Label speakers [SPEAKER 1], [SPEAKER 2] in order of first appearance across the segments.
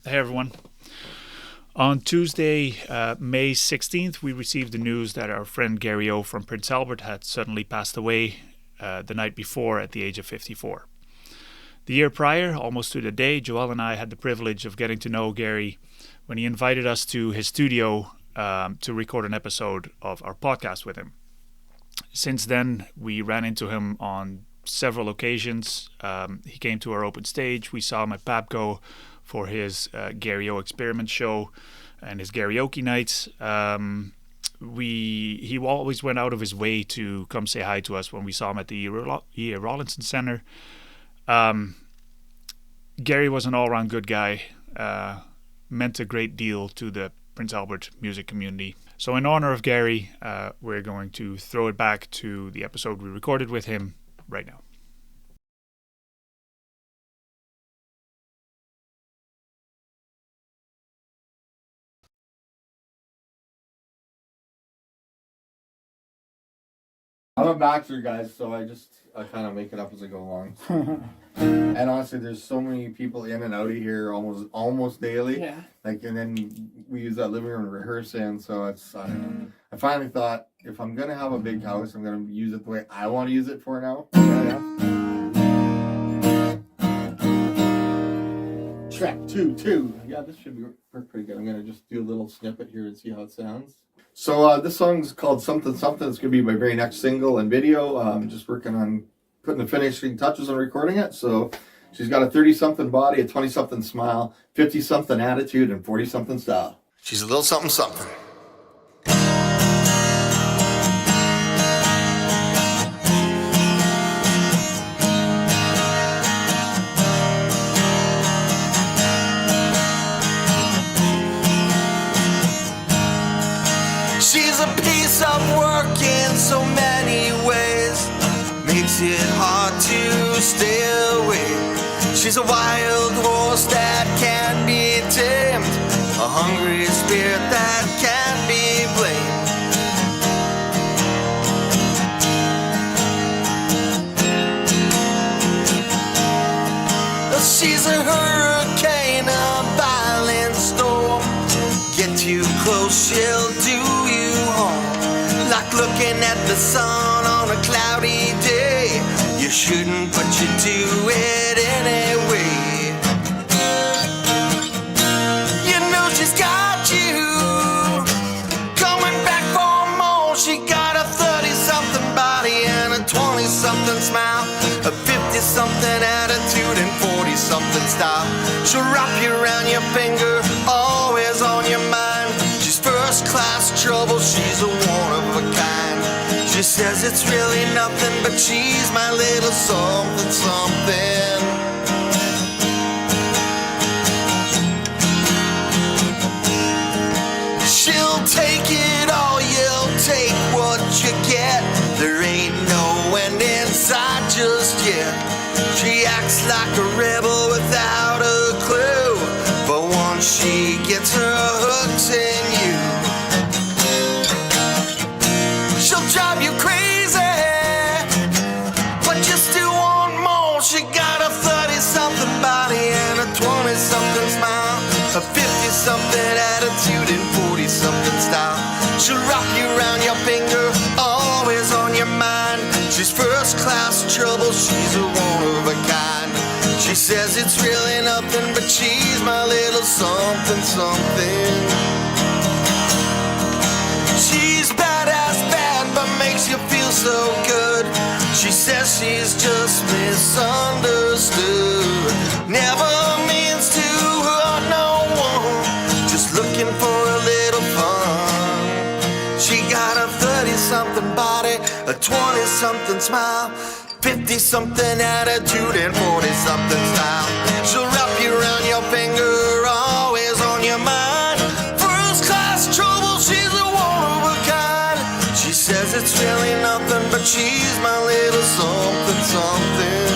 [SPEAKER 1] Hey everyone. On Tuesday, May 16th, we received the news that our friend Gary O from Prince Albert had suddenly passed away the night before at the age of 54. The year prior, almost to the day, Joel and I had the privilege of getting to know Gary when he invited us to his studio to record an episode of our podcast with him. Since then, we ran into him on several occasions. He came to our open stage. We saw him at Babco for his Gary O Experiment show and his karaoke nights. He always went out of his way to come say hi to us when we saw him at the E.A. Rawlinson Center. Gary was an all-around good guy, meant a great deal to the Prince Albert music community. So in honor of Gary, we're going to throw it back to the episode we recorded with him right now.
[SPEAKER 2] I'm a boxer, guys, so I kind of make it up as I go along. And honestly, there's so many people in and out of here almost daily.
[SPEAKER 3] Yeah.
[SPEAKER 2] Like, and then we use that living room to rehearse in. So it's I don't know. I finally thought if I'm gonna have a big house, I'm gonna use it the way I want to use it for now. Track 2. Yeah, this should work pretty good. I'm gonna just do a little snippet here and see how it sounds. So this song's called Something Something. It's going to be my very next single and video. I'm just working on putting the finishing touches on recording it. So she's got a 30-something body, a 20-something smile, 50-something attitude, and 40-something style. She's a little something something.
[SPEAKER 4] She's a piece of work in so many ways, makes it hard to stay away. She's a wild horse that can't be tamed, a hungry spirit that can't be blamed. She's a hurricane, a violent storm. Get too close, she'll do you harm. Like looking at the sun on a cloudy day. You shouldn't, but you do it anyway. You know she's got you coming back for more. She got a 30-something body and a 20-something smile, a 50-something attitude and 40-something style. She'll wrap you around your finger, always on your mind. She's first-class trouble, she's a one of a kind. She says it's really nothing, but she's my little something something. She'll take it all, you'll take what you get. There ain't no end inside just yet. She acts like a rebel without a clue, but once she gets her hooks in you, she'll drive you crazy, but you still want more. She got a 30-something body and a 20-something smile, a 50-something attitude and 40-something style. She'll wrap you around your finger, always on your mind. She's first-class trouble, she's a one of a kind. She says it's really nothing, but she's my little something something. She's badass bad, but makes you feel so good. She says she's just misunderstood. Never means to hurt no one, just looking for a little fun. She got a 30-something body, a 20-something smile, 50-something attitude and 40-something style. She'll wrap you around your finger, always on your mind. First-class trouble, she's a one of a kind. She says it's really nothing, but she's my little something something.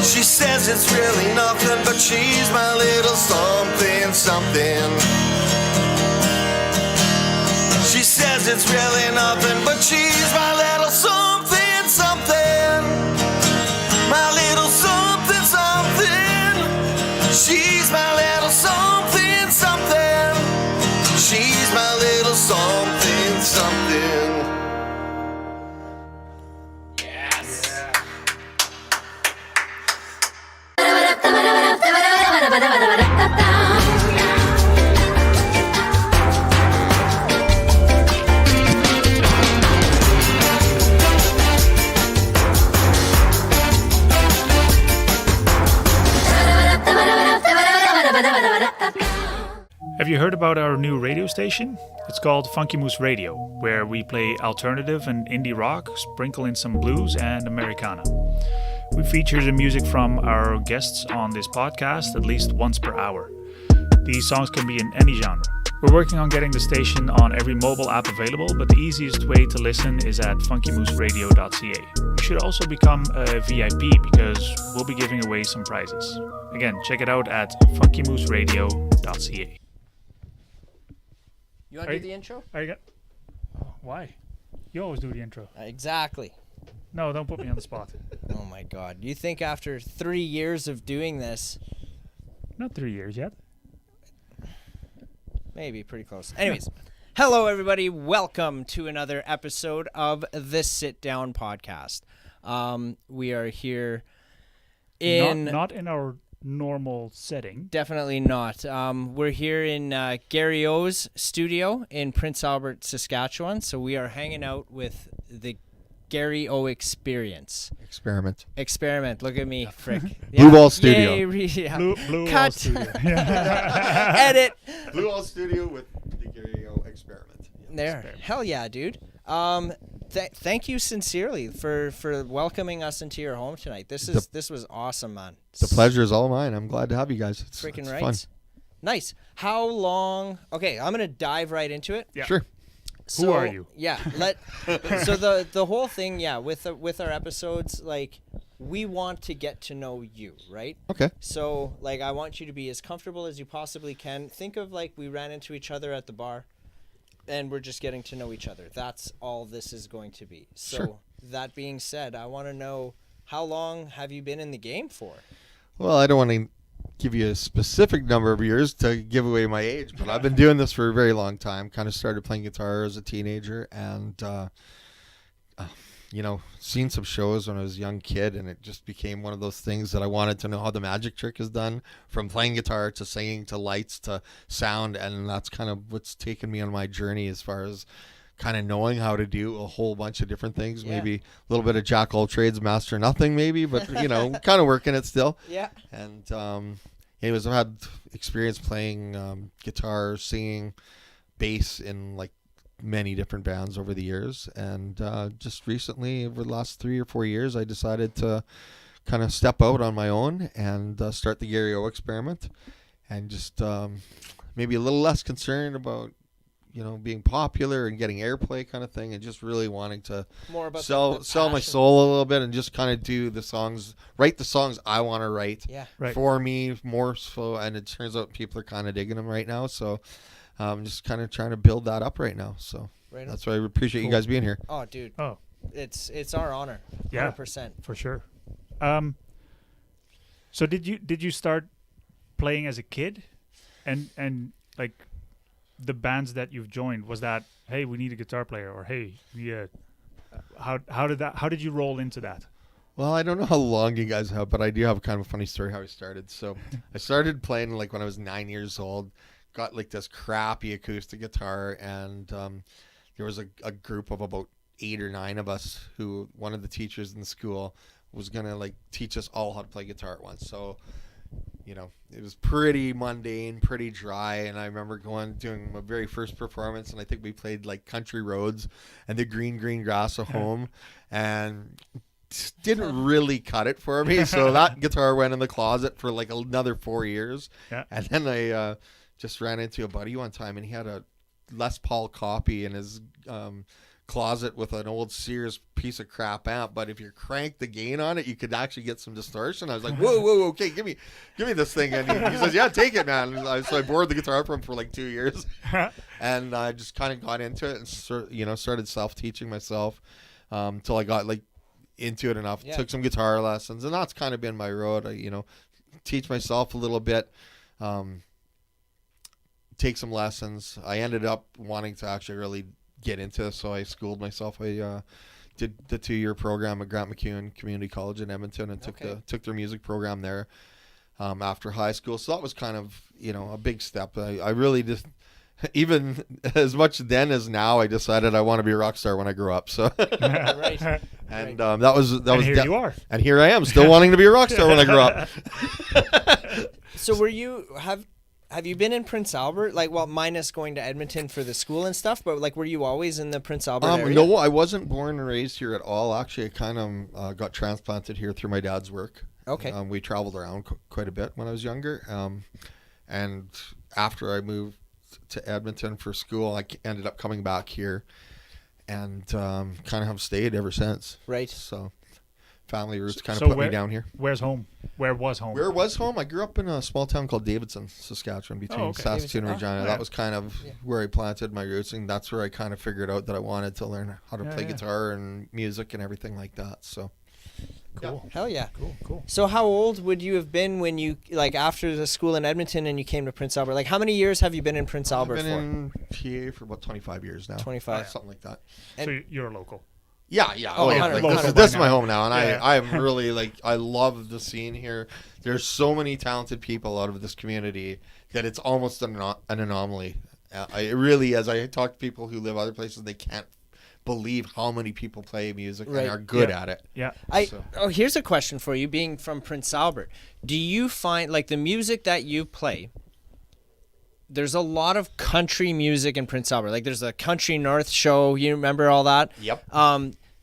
[SPEAKER 4] She says it's really nothing, but she's my little something something. She says it's really nothing, but she's my little something something. My little something something.
[SPEAKER 1] Have you heard about our new radio station? It's called Funky Moose Radio, where we play alternative and indie rock, sprinkle in some blues and Americana. We feature the music from our guests on this podcast at least once per hour. These songs can be in any genre. We're working on getting the station on every mobile app available, but the easiest way to listen is at funkymooseradio.ca. You should also become a VIP because we'll be giving away some prizes. Again, check it out at funkymooseradio.ca.
[SPEAKER 3] You want to do the intro?
[SPEAKER 1] Why? You always do the intro.
[SPEAKER 3] Exactly.
[SPEAKER 1] No, don't put me on the spot.
[SPEAKER 3] Oh my God. You think after 3 years of doing this...
[SPEAKER 1] Not 3 years yet.
[SPEAKER 3] Maybe, pretty close. Anyways, hello everybody. Welcome to another episode of the Sit Down Podcast. We are here in...
[SPEAKER 1] Not in our normal setting.
[SPEAKER 3] Definitely not. We're here in Gary O's studio in Prince Albert, Saskatchewan. So we are hanging out with the Gary O Experiment. Look at me, frick.
[SPEAKER 2] Blue Wall Studio.
[SPEAKER 3] Yeah.
[SPEAKER 1] Blue
[SPEAKER 3] Cut.
[SPEAKER 1] Wall Studio.
[SPEAKER 3] Edit.
[SPEAKER 2] Blue Wall Studio with the Gary O Experiment.
[SPEAKER 3] There. Hell yeah, dude. Thank you sincerely for welcoming us into your home tonight. This was awesome, man.
[SPEAKER 2] The pleasure is all mine. I'm glad to have you guys. It's
[SPEAKER 3] Freaking right.
[SPEAKER 2] fun.
[SPEAKER 3] Nice. How long? Okay, I'm gonna dive right into it.
[SPEAKER 1] Yeah.
[SPEAKER 2] Sure.
[SPEAKER 3] So,
[SPEAKER 1] Who are you?
[SPEAKER 3] Yeah. So the whole thing, yeah, with our episodes, like, we want to get to know you, right?
[SPEAKER 2] Okay.
[SPEAKER 3] So, like, I want you to be as comfortable as you possibly can. Think of, like, we ran into each other at the bar, and we're just getting to know each other. That's all this is going to be. So,
[SPEAKER 2] Sure.
[SPEAKER 3] That being said, I want to know, how long have you been in the game for?
[SPEAKER 2] Well, I don't want to give you a specific number of years to give away my age, but I've been doing this for a very long time. Kind of started playing guitar as a teenager and, seen some shows when I was a young kid, and it just became one of those things that I wanted to know how the magic trick is done, from playing guitar to singing to lights to sound, and that's kind of what's taken me on my journey as far as kind of knowing how to do a whole bunch of different things.
[SPEAKER 3] Yeah.
[SPEAKER 2] Maybe a little bit of jack all trades, master nothing maybe, but kind of working it still.
[SPEAKER 3] Yeah.
[SPEAKER 2] And anyways, I've had experience playing guitar, singing, bass in like many different bands over the years. And just recently, over the last 3 or 4 years, I decided to kind of step out on my own and start the Gary O Experiment, and just maybe a little less concerned about being popular and getting airplay kind of thing, and just really wanting to
[SPEAKER 3] More about
[SPEAKER 2] sell my
[SPEAKER 3] passion.
[SPEAKER 2] soul a little bit, and just kind of write the songs I want to write
[SPEAKER 3] Yeah.
[SPEAKER 1] Right.
[SPEAKER 2] for me more so. And it turns out people are kind of digging them right now. So I'm just kind of trying to build that up right now. So
[SPEAKER 3] Right on.
[SPEAKER 2] that's why I appreciate you guys being here.
[SPEAKER 3] Oh, dude.
[SPEAKER 1] Oh,
[SPEAKER 3] It's our honor.
[SPEAKER 1] Yeah.
[SPEAKER 3] 100%.
[SPEAKER 1] for sure. So did you start playing as a kid, and like the bands that you've joined, was that, hey, we need a guitar player, or hey, how did you roll into that?
[SPEAKER 2] Well, I don't know how long you guys have, but I do have kind of a funny story how I started. So I started playing like when I was 9 years old, got like this crappy acoustic guitar, and there was a group of about 8 or 9 of us who one of the teachers in the school was going to like teach us all how to play guitar at once. So, it was pretty mundane, pretty dry. And I remember doing my very first performance, and I think we played like Country Roads and the Green Grass of Home, and didn't really cut it for me. So that guitar went in the closet for like another 4 years.
[SPEAKER 1] Yeah.
[SPEAKER 2] And then I just ran into a buddy one time, and he had a Les Paul copy in his closet with an old Sears piece of crap amp, but if you crank the gain on it, you could actually get some distortion. I was like, whoa, okay, give me this thing. And he says, yeah, take it, man. And so I borrowed the guitar from him for like 2 years, and I just kind of got into it and started self-teaching myself until I got like into it enough.
[SPEAKER 3] Yeah.
[SPEAKER 2] Took some guitar lessons, and that's kind of been my road. I teach myself a little bit, take some lessons. I ended up wanting to actually really get into this, so I schooled myself. I did the 2-year program at Grant MacEwan Community College in Edmonton, and took their music program there. after high school. So that was kind of, a big step. I really just, even as much then as now, I decided I want to be a rock star when I grow up. So,
[SPEAKER 3] Right.
[SPEAKER 2] and that was
[SPEAKER 1] here you are.
[SPEAKER 2] and here I am, still wanting to be a rock star when I grow up.
[SPEAKER 3] So have you been in Prince Albert? Like, well, minus going to Edmonton for the school and stuff, but like, were you always in the Prince Albert area?
[SPEAKER 2] No, I wasn't born and raised here at all. Actually, I kind of got transplanted here through my dad's work.
[SPEAKER 3] Okay.
[SPEAKER 2] We traveled around quite a bit when I was younger. And after I moved to Edmonton for school, I ended up coming back here and kind of have stayed ever since.
[SPEAKER 3] Right.
[SPEAKER 2] So family roots kind of put me down here.
[SPEAKER 1] Where's home? Where was home?
[SPEAKER 2] Where was home? I grew up in a small town called Davidson, Saskatchewan, between Saskatoon and Regina. That was kind of where I planted my roots, and that's where I kind of figured out that I wanted to learn how to play guitar and music and everything like that. So
[SPEAKER 1] cool.
[SPEAKER 3] Yeah. Hell yeah.
[SPEAKER 1] Cool.
[SPEAKER 3] So how old would you have been when you, like, after the school in Edmonton and you came to Prince Albert? Like, how many years have you been in Prince Albert
[SPEAKER 2] I've been in PA for about 25 years now.
[SPEAKER 3] 25.
[SPEAKER 2] Something like that.
[SPEAKER 1] So you're local.
[SPEAKER 2] Yeah.
[SPEAKER 3] Oh,
[SPEAKER 2] yeah.
[SPEAKER 3] 100%.
[SPEAKER 2] Like, this is my home now, and
[SPEAKER 1] Yeah.
[SPEAKER 2] I'm really, like, I love the scene here. There's so many talented people out of this community that it's almost an anomaly. It really is. I talk to people who live other places, they can't believe how many people play music and are good at it.
[SPEAKER 1] Yeah.
[SPEAKER 3] Here's a question for you, being from Prince Albert. Do you find, like, the music that you play, there's a lot of country music in Prince Albert. Like, there's a Country North show. You remember all that?
[SPEAKER 2] Yep.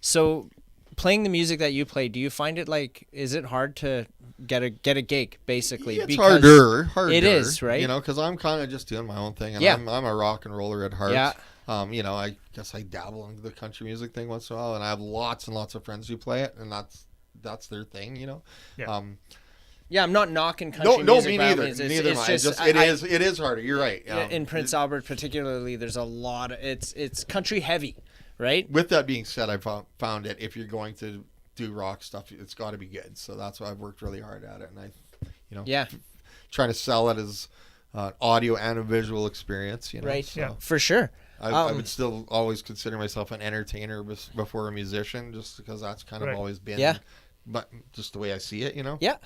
[SPEAKER 3] So playing the music that you play, do you find it, like, is it hard to get a gig, basically?
[SPEAKER 2] It's harder.
[SPEAKER 3] It is, right?
[SPEAKER 2] Because I'm kind of just doing my own thing, and I'm a rock and roller at heart.
[SPEAKER 3] Yeah.
[SPEAKER 2] I guess I dabble into the country music thing once in a while, and I have lots and lots of friends who play it, and that's their thing,
[SPEAKER 1] Yeah.
[SPEAKER 3] Yeah, I'm not knocking country music.
[SPEAKER 2] No, me neither. Neither am I. It is harder. You're right.
[SPEAKER 3] In Prince Albert, particularly, there's a lot of it's country heavy, right?
[SPEAKER 2] With that being said, I found it. If you're going to do rock stuff, it's got to be good. So that's why I've worked really hard at it, and trying to sell it as audio and a visual experience.
[SPEAKER 3] Right.
[SPEAKER 2] So.
[SPEAKER 3] Yeah, for sure.
[SPEAKER 2] I would still always consider myself an entertainer before a musician, just because that's kind of always been, but just the way I see it,
[SPEAKER 3] Yeah.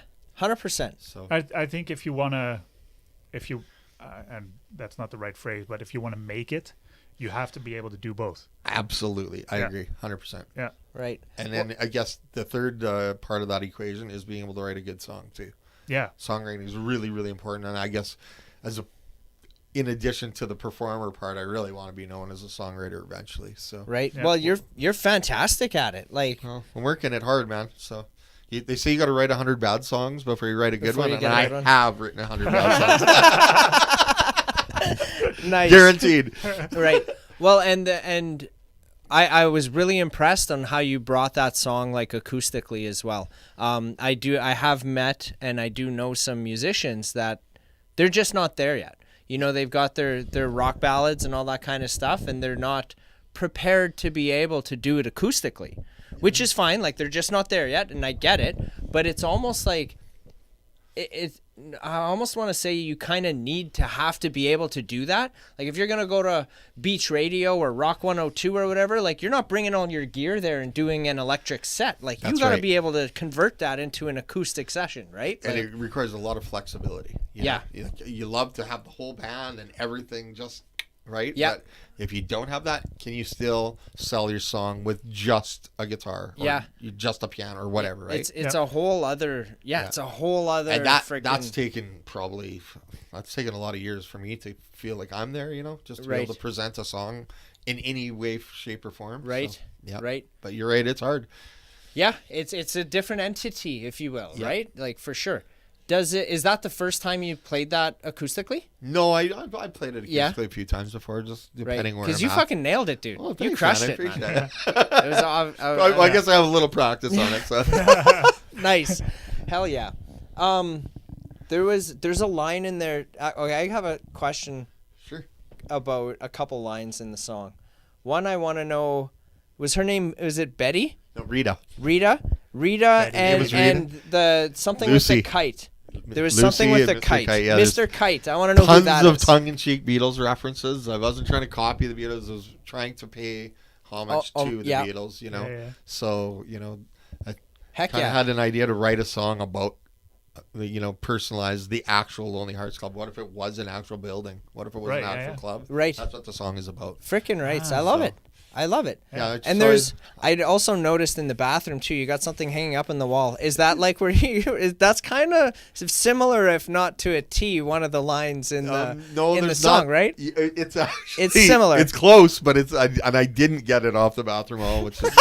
[SPEAKER 3] 100%.
[SPEAKER 2] So
[SPEAKER 1] I think if you want to, and that's not the right phrase, but if you want to make it, you have to be able to do both.
[SPEAKER 2] Absolutely. I agree. 100%.
[SPEAKER 1] Yeah.
[SPEAKER 3] Right.
[SPEAKER 2] And then I guess the third part of that equation is being able to write a good song too.
[SPEAKER 1] Yeah.
[SPEAKER 2] Songwriting is really, really important. And I guess in addition to the performer part, I really want to be known as a songwriter eventually. So
[SPEAKER 3] right.
[SPEAKER 1] Yeah.
[SPEAKER 3] Well, you're fantastic at it. Like,
[SPEAKER 2] I'm working it hard, man. So they say you got to write 100 bad songs before you write a good one, and I have written 100 bad songs.
[SPEAKER 3] Nice.
[SPEAKER 2] Guaranteed.
[SPEAKER 3] Right. Well, and I was really impressed on how you brought that song, like, acoustically as well. I have met and I do know some musicians that they're just not there yet. They've got their rock ballads and all that kind of stuff, and they're not prepared to be able to do it acoustically, which is fine. Like, they're just not there yet, and I get it. But it's almost like I almost want to say you kind of need to have to be able to do that. Like, if you're going to go to Beach Radio or Rock 102 or whatever, like, you're not bringing all your gear there and doing an electric set. Like, you got to be able to convert that into an acoustic session, right?
[SPEAKER 2] And
[SPEAKER 3] like,
[SPEAKER 2] it requires a lot of flexibility. You love to have the whole band and everything just right.
[SPEAKER 3] Yeah.
[SPEAKER 2] But if you don't have that, can you still sell your song with just a guitar? Or just a piano or whatever, right?
[SPEAKER 3] It's a whole other. It's a whole other.
[SPEAKER 2] And that's taken a lot of years for me to feel like I'm there. Just to be able to present a song in any way, shape, or form.
[SPEAKER 3] Right.
[SPEAKER 2] So, yeah.
[SPEAKER 3] Right.
[SPEAKER 2] But you're right. It's hard.
[SPEAKER 3] Yeah. It's a different entity, if you will. Yeah. Right. Like, for sure. Is that the first time you played that acoustically?
[SPEAKER 2] No, I played it acoustically a few times before, just depending where I'm at.
[SPEAKER 3] Because you fucking nailed it, dude.
[SPEAKER 2] Oh, thanks,
[SPEAKER 3] you crushed
[SPEAKER 2] man.
[SPEAKER 3] it.
[SPEAKER 2] I guess I have a little practice on it. So
[SPEAKER 3] nice, hell yeah. There's a line in there. Okay, I have a question.
[SPEAKER 2] Sure.
[SPEAKER 3] About a couple lines in the song. One, I want to know, was her name? Was it Betty?
[SPEAKER 2] No, Rita.
[SPEAKER 3] Rita, and the something
[SPEAKER 2] Lucy.
[SPEAKER 3] with the kite. There was
[SPEAKER 2] Lucy
[SPEAKER 3] something with the
[SPEAKER 2] Mr.
[SPEAKER 3] kite.
[SPEAKER 2] Kite, yeah,
[SPEAKER 3] Mr. Kite. I want to know who that is.
[SPEAKER 2] Tons of tongue-in-cheek Beatles references. I wasn't trying to copy the Beatles. I was trying to pay homage to the Beatles,
[SPEAKER 1] Yeah.
[SPEAKER 2] So, I
[SPEAKER 3] Heck
[SPEAKER 2] kind of had an idea to write a song about personalize the actual Lonely Hearts Club. What if it was an actual building? What if it was an actual club?
[SPEAKER 3] Right.
[SPEAKER 2] That's what the song is about.
[SPEAKER 3] Frickin' rights. I love it. I love it.
[SPEAKER 2] Yeah,
[SPEAKER 3] and I'd also noticed in the bathroom too, you got something hanging up in the wall. Is that like where that's kind of similar, if not to a T, one of the lines in the song, right?
[SPEAKER 2] It's actually,
[SPEAKER 3] it's similar.
[SPEAKER 2] It's close, but I didn't get it off the bathroom wall, which is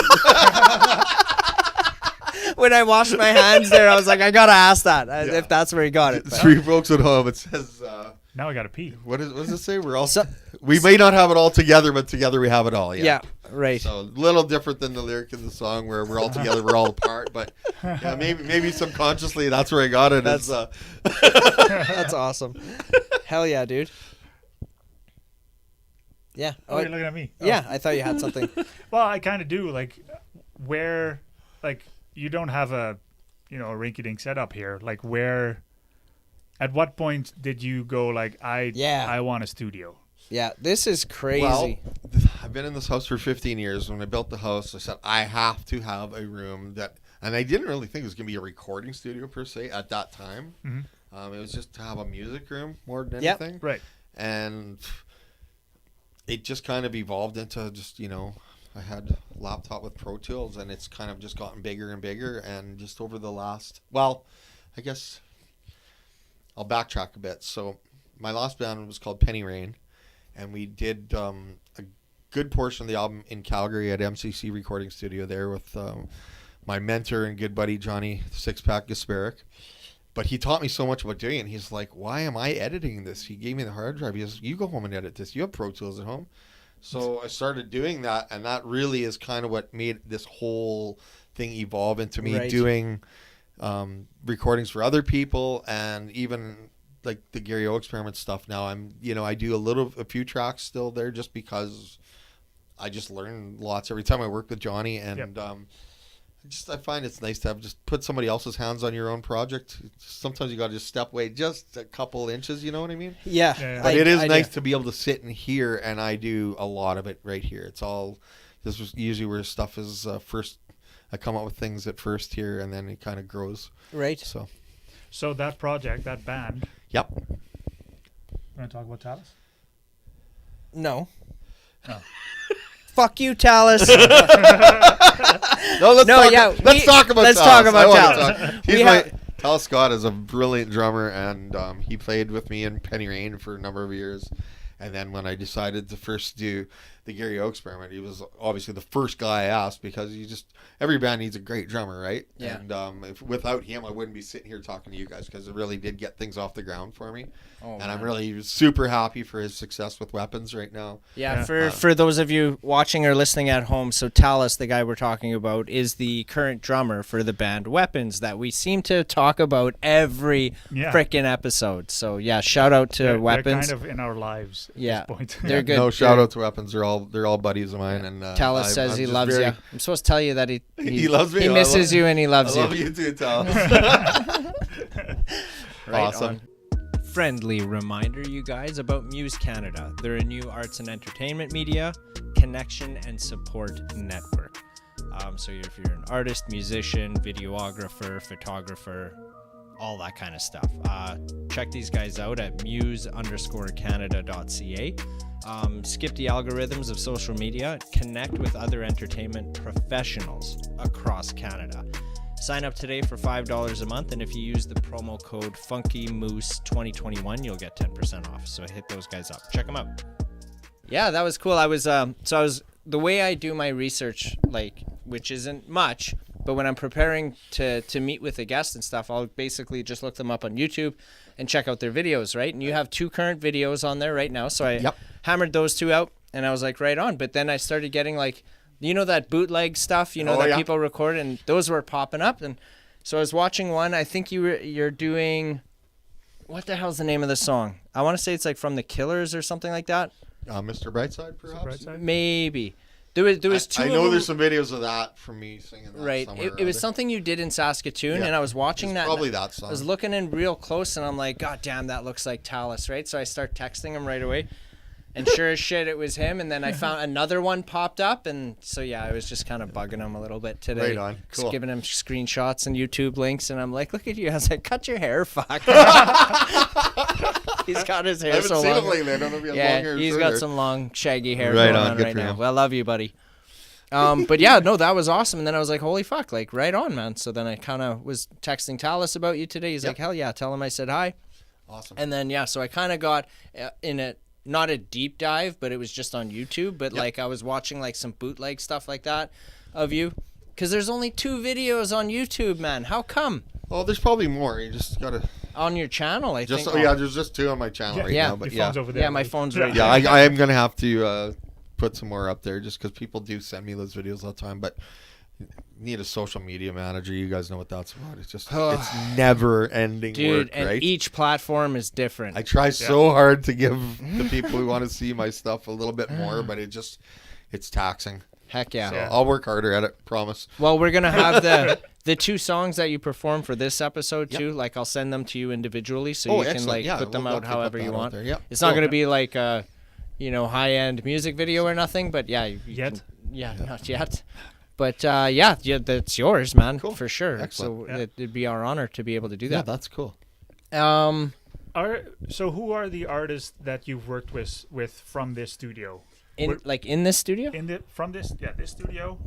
[SPEAKER 3] when I washed my hands there, I was like, I gotta ask that if that's where he got it.
[SPEAKER 2] Three folks at home. It says.
[SPEAKER 1] Now I gotta pee.
[SPEAKER 2] What does it say? We may not have it all together, but together we have it all.
[SPEAKER 3] Yeah, right.
[SPEAKER 2] So a little different than the lyric in the song where we're all together, we're all apart. But yeah, maybe subconsciously that's where I got it.
[SPEAKER 3] That's awesome. Hell yeah, dude. Yeah.
[SPEAKER 1] Oh, you're looking at me.
[SPEAKER 3] Yeah, I thought you had something.
[SPEAKER 1] Well, I kind of do. Like, where, like, you don't have a rinky-dink setup here. Like, where. At what point did you go like, I want a studio?
[SPEAKER 3] Yeah, this is crazy.
[SPEAKER 2] Well, I've been in this house for 15 years. When I built the house, I said, I have to have a room and I didn't really think it was going to be a recording studio per se at that time. Mm-hmm. It was just to have a music room more than anything.
[SPEAKER 1] Right.
[SPEAKER 2] And it just kind of evolved into just, I had a laptop with Pro Tools and it's kind of just gotten bigger and bigger. And just over the last, I guess... I'll backtrack a bit. So my last band was called Penny Rain, and we did a good portion of the album in Calgary at MCC Recording Studio there with my mentor and good buddy Johnny Sixpack Gasparic. But he taught me so much about doing it. He's like, why am I editing this? He gave me the hard drive. He goes, you go home and edit this. You have Pro Tools at home. So I started doing that, and that really is kind of what made this whole thing evolve into me doing... recordings for other people, and even like the Gary O Experiment stuff. Now I do a few tracks still there just because I just learn lots every time I work with Johnny, and I find it's nice to have just put somebody else's hands on your own project. Sometimes you got to just step away just a couple inches, you know what I mean?
[SPEAKER 3] Yeah.
[SPEAKER 2] But it is nice to be able to sit in here, and I do a lot of it right here. This was usually where stuff is first. I come up with things at first here, and then it kind of grows.
[SPEAKER 3] Right.
[SPEAKER 1] So that project, that band.
[SPEAKER 2] Yep.
[SPEAKER 1] You want to talk about Talus?
[SPEAKER 3] No.
[SPEAKER 1] Oh.
[SPEAKER 3] Fuck you, Talus.
[SPEAKER 2] Let's talk about Talus. Talus Scott is a brilliant drummer, and he played with me in Penny Rain for a number of years. And then when I decided to first do the Gary O Experiment, he was obviously the first guy I asked, because every band needs a great drummer, right?
[SPEAKER 3] Yeah.
[SPEAKER 2] And without him, I wouldn't be sitting here talking to you guys, because it really did get things off the ground for me. I'm really super happy for his success with Weapons right now.
[SPEAKER 3] Yeah, for those of you watching or listening at home, so Talus, the guy we're talking about, is the current drummer for the band Weapons that we seem to talk about every frickin' episode. So yeah, shout out to Weapons.
[SPEAKER 1] They're kind of in our lives at this point.
[SPEAKER 3] They're good.
[SPEAKER 2] No, shout out to Weapons. They're all buddies of mine. And
[SPEAKER 3] Talus says he loves you. I'm supposed to tell you that
[SPEAKER 2] he loves me.
[SPEAKER 3] He misses you and he loves you.
[SPEAKER 2] I love you too, Talus. Awesome.
[SPEAKER 3] Friendly reminder, you guys, about Muse Canada. They're a new arts and entertainment media connection and support network. So if you're an artist, musician, videographer, photographer, all that kind of stuff, check these guys out at muse_canada.ca. Skip the algorithms of social media. Connect with other entertainment professionals across Canada. Sign up today for $5 a month, and if you use the promo code FunkyMoose2021, you'll get 10% off. So hit those guys up. Check them out. Yeah, that was cool. I was the way I do my research, which isn't much, but when I'm preparing to meet with a guest and stuff, I'll basically just look them up on YouTube and check out their videos, right? And you have 2 current videos on there right now, so I hammered those 2 out, and I was like, right on. But then I started getting that bootleg stuff, that people record, and those were popping up. And so I was watching one. I think you're doing, what the hell's the name of the song? I want to say it's like From the Killers or something like that.
[SPEAKER 2] Mr. Brightside, perhaps?
[SPEAKER 1] Brightside?
[SPEAKER 3] Maybe. There was 2
[SPEAKER 2] I know there's some videos of that from me singing that.
[SPEAKER 3] Right. It was something you did in Saskatoon, and I was watching that.
[SPEAKER 2] Probably that song.
[SPEAKER 3] I was looking in real close, and I'm like, God damn, that looks like Talus, right? So I start texting him right away. And sure as shit, it was him. And then I found another one popped up. And so, yeah, I was just kind of bugging him a little bit today.
[SPEAKER 5] Right on. Cool.
[SPEAKER 3] Just giving him screenshots and YouTube links. And I'm like, look at you. I was like, cut your hair, fuck. He's got his hair
[SPEAKER 5] I haven't
[SPEAKER 3] so
[SPEAKER 5] seen
[SPEAKER 3] long.
[SPEAKER 5] him lately. I don't know if he has long
[SPEAKER 3] Yeah,
[SPEAKER 5] hair or
[SPEAKER 3] he's
[SPEAKER 5] short
[SPEAKER 3] got
[SPEAKER 5] hair.
[SPEAKER 3] some long, shaggy hair
[SPEAKER 5] Right
[SPEAKER 3] going
[SPEAKER 5] on,
[SPEAKER 3] on
[SPEAKER 5] good
[SPEAKER 3] right
[SPEAKER 5] for
[SPEAKER 3] now.
[SPEAKER 5] him.
[SPEAKER 3] Well, I love you, buddy. But yeah, no, that was awesome. And then I was like, holy fuck, like right on, man. So then I kind of was texting Talis about you today. He's like, hell yeah, tell him I said hi.
[SPEAKER 5] Awesome.
[SPEAKER 3] And then, yeah, so I kind of got in a, not a deep dive, but it was just on YouTube. But like I was watching like some bootleg stuff like that of you. Because there's only 2 videos on YouTube, man. How come?
[SPEAKER 5] Oh, there's probably more. You just got to...
[SPEAKER 3] On your channel, I think.
[SPEAKER 5] Yeah, there's just 2 on my channel right
[SPEAKER 3] Yeah.
[SPEAKER 5] now. But
[SPEAKER 1] Your phone's over there.
[SPEAKER 3] Yeah, my
[SPEAKER 1] right?
[SPEAKER 3] phone's right
[SPEAKER 5] Yeah,
[SPEAKER 3] there.
[SPEAKER 5] I am going to have to put some more up there just because people do send me those videos all the time. But you need a social media manager. You guys know what that's about. It's just, it's never ending
[SPEAKER 3] Dude,
[SPEAKER 5] work,
[SPEAKER 3] and
[SPEAKER 5] right?
[SPEAKER 3] each platform is different.
[SPEAKER 5] I try so hard to give the people who want to see my stuff a little bit more, but it's taxing.
[SPEAKER 3] Heck yeah.
[SPEAKER 5] So I'll work harder at it, promise.
[SPEAKER 3] Well, we're gonna have the 2 songs that you perform for this episode too. Like I'll send them to you individually, so you can
[SPEAKER 5] excellent.
[SPEAKER 3] like
[SPEAKER 5] Yeah,
[SPEAKER 3] put them
[SPEAKER 5] we'll
[SPEAKER 3] out
[SPEAKER 5] definitely
[SPEAKER 3] however
[SPEAKER 5] put
[SPEAKER 3] you
[SPEAKER 5] that out
[SPEAKER 3] want.
[SPEAKER 5] there. Yeah.
[SPEAKER 3] It's not
[SPEAKER 5] Cool.
[SPEAKER 3] gonna be like a, high-end music video or nothing, but yeah,
[SPEAKER 1] Yet?
[SPEAKER 3] not yet. But yeah, that's yours, man,
[SPEAKER 5] Cool.
[SPEAKER 3] for sure.
[SPEAKER 5] Excellent.
[SPEAKER 3] So it'd be our honor to be able to do
[SPEAKER 5] Yeah,
[SPEAKER 3] that.
[SPEAKER 5] that's cool.
[SPEAKER 1] So who are the artists that you've worked with from this studio?
[SPEAKER 3] In this studio.
[SPEAKER 1] This studio.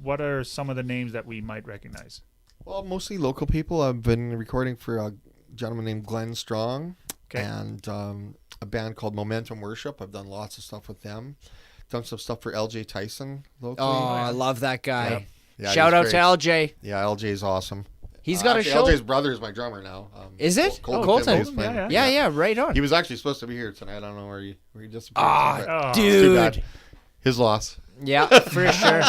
[SPEAKER 1] What are some of the names that we might recognize?
[SPEAKER 5] Well, mostly local people. I've been recording for a gentleman named Glenn Strong and a band called Momentum Worship. I've done lots of stuff with them. Done some stuff for LJ Tyson locally.
[SPEAKER 3] Oh, I love that guy.
[SPEAKER 5] Yeah,
[SPEAKER 3] Shout
[SPEAKER 5] he's
[SPEAKER 3] out
[SPEAKER 5] great.
[SPEAKER 3] to LJ.
[SPEAKER 5] Yeah, LJ is awesome.
[SPEAKER 3] He's got
[SPEAKER 5] Actually,
[SPEAKER 3] a show.
[SPEAKER 5] LJ's brother is my drummer now.
[SPEAKER 3] Is it?
[SPEAKER 5] Colton.
[SPEAKER 3] Colton.
[SPEAKER 5] He's playing.
[SPEAKER 3] Yeah, right on.
[SPEAKER 5] He was actually supposed to be here tonight. I don't know where he disappeared.
[SPEAKER 1] Oh.
[SPEAKER 5] Too
[SPEAKER 3] Dude.
[SPEAKER 5] bad. His loss.
[SPEAKER 3] Yeah, for sure.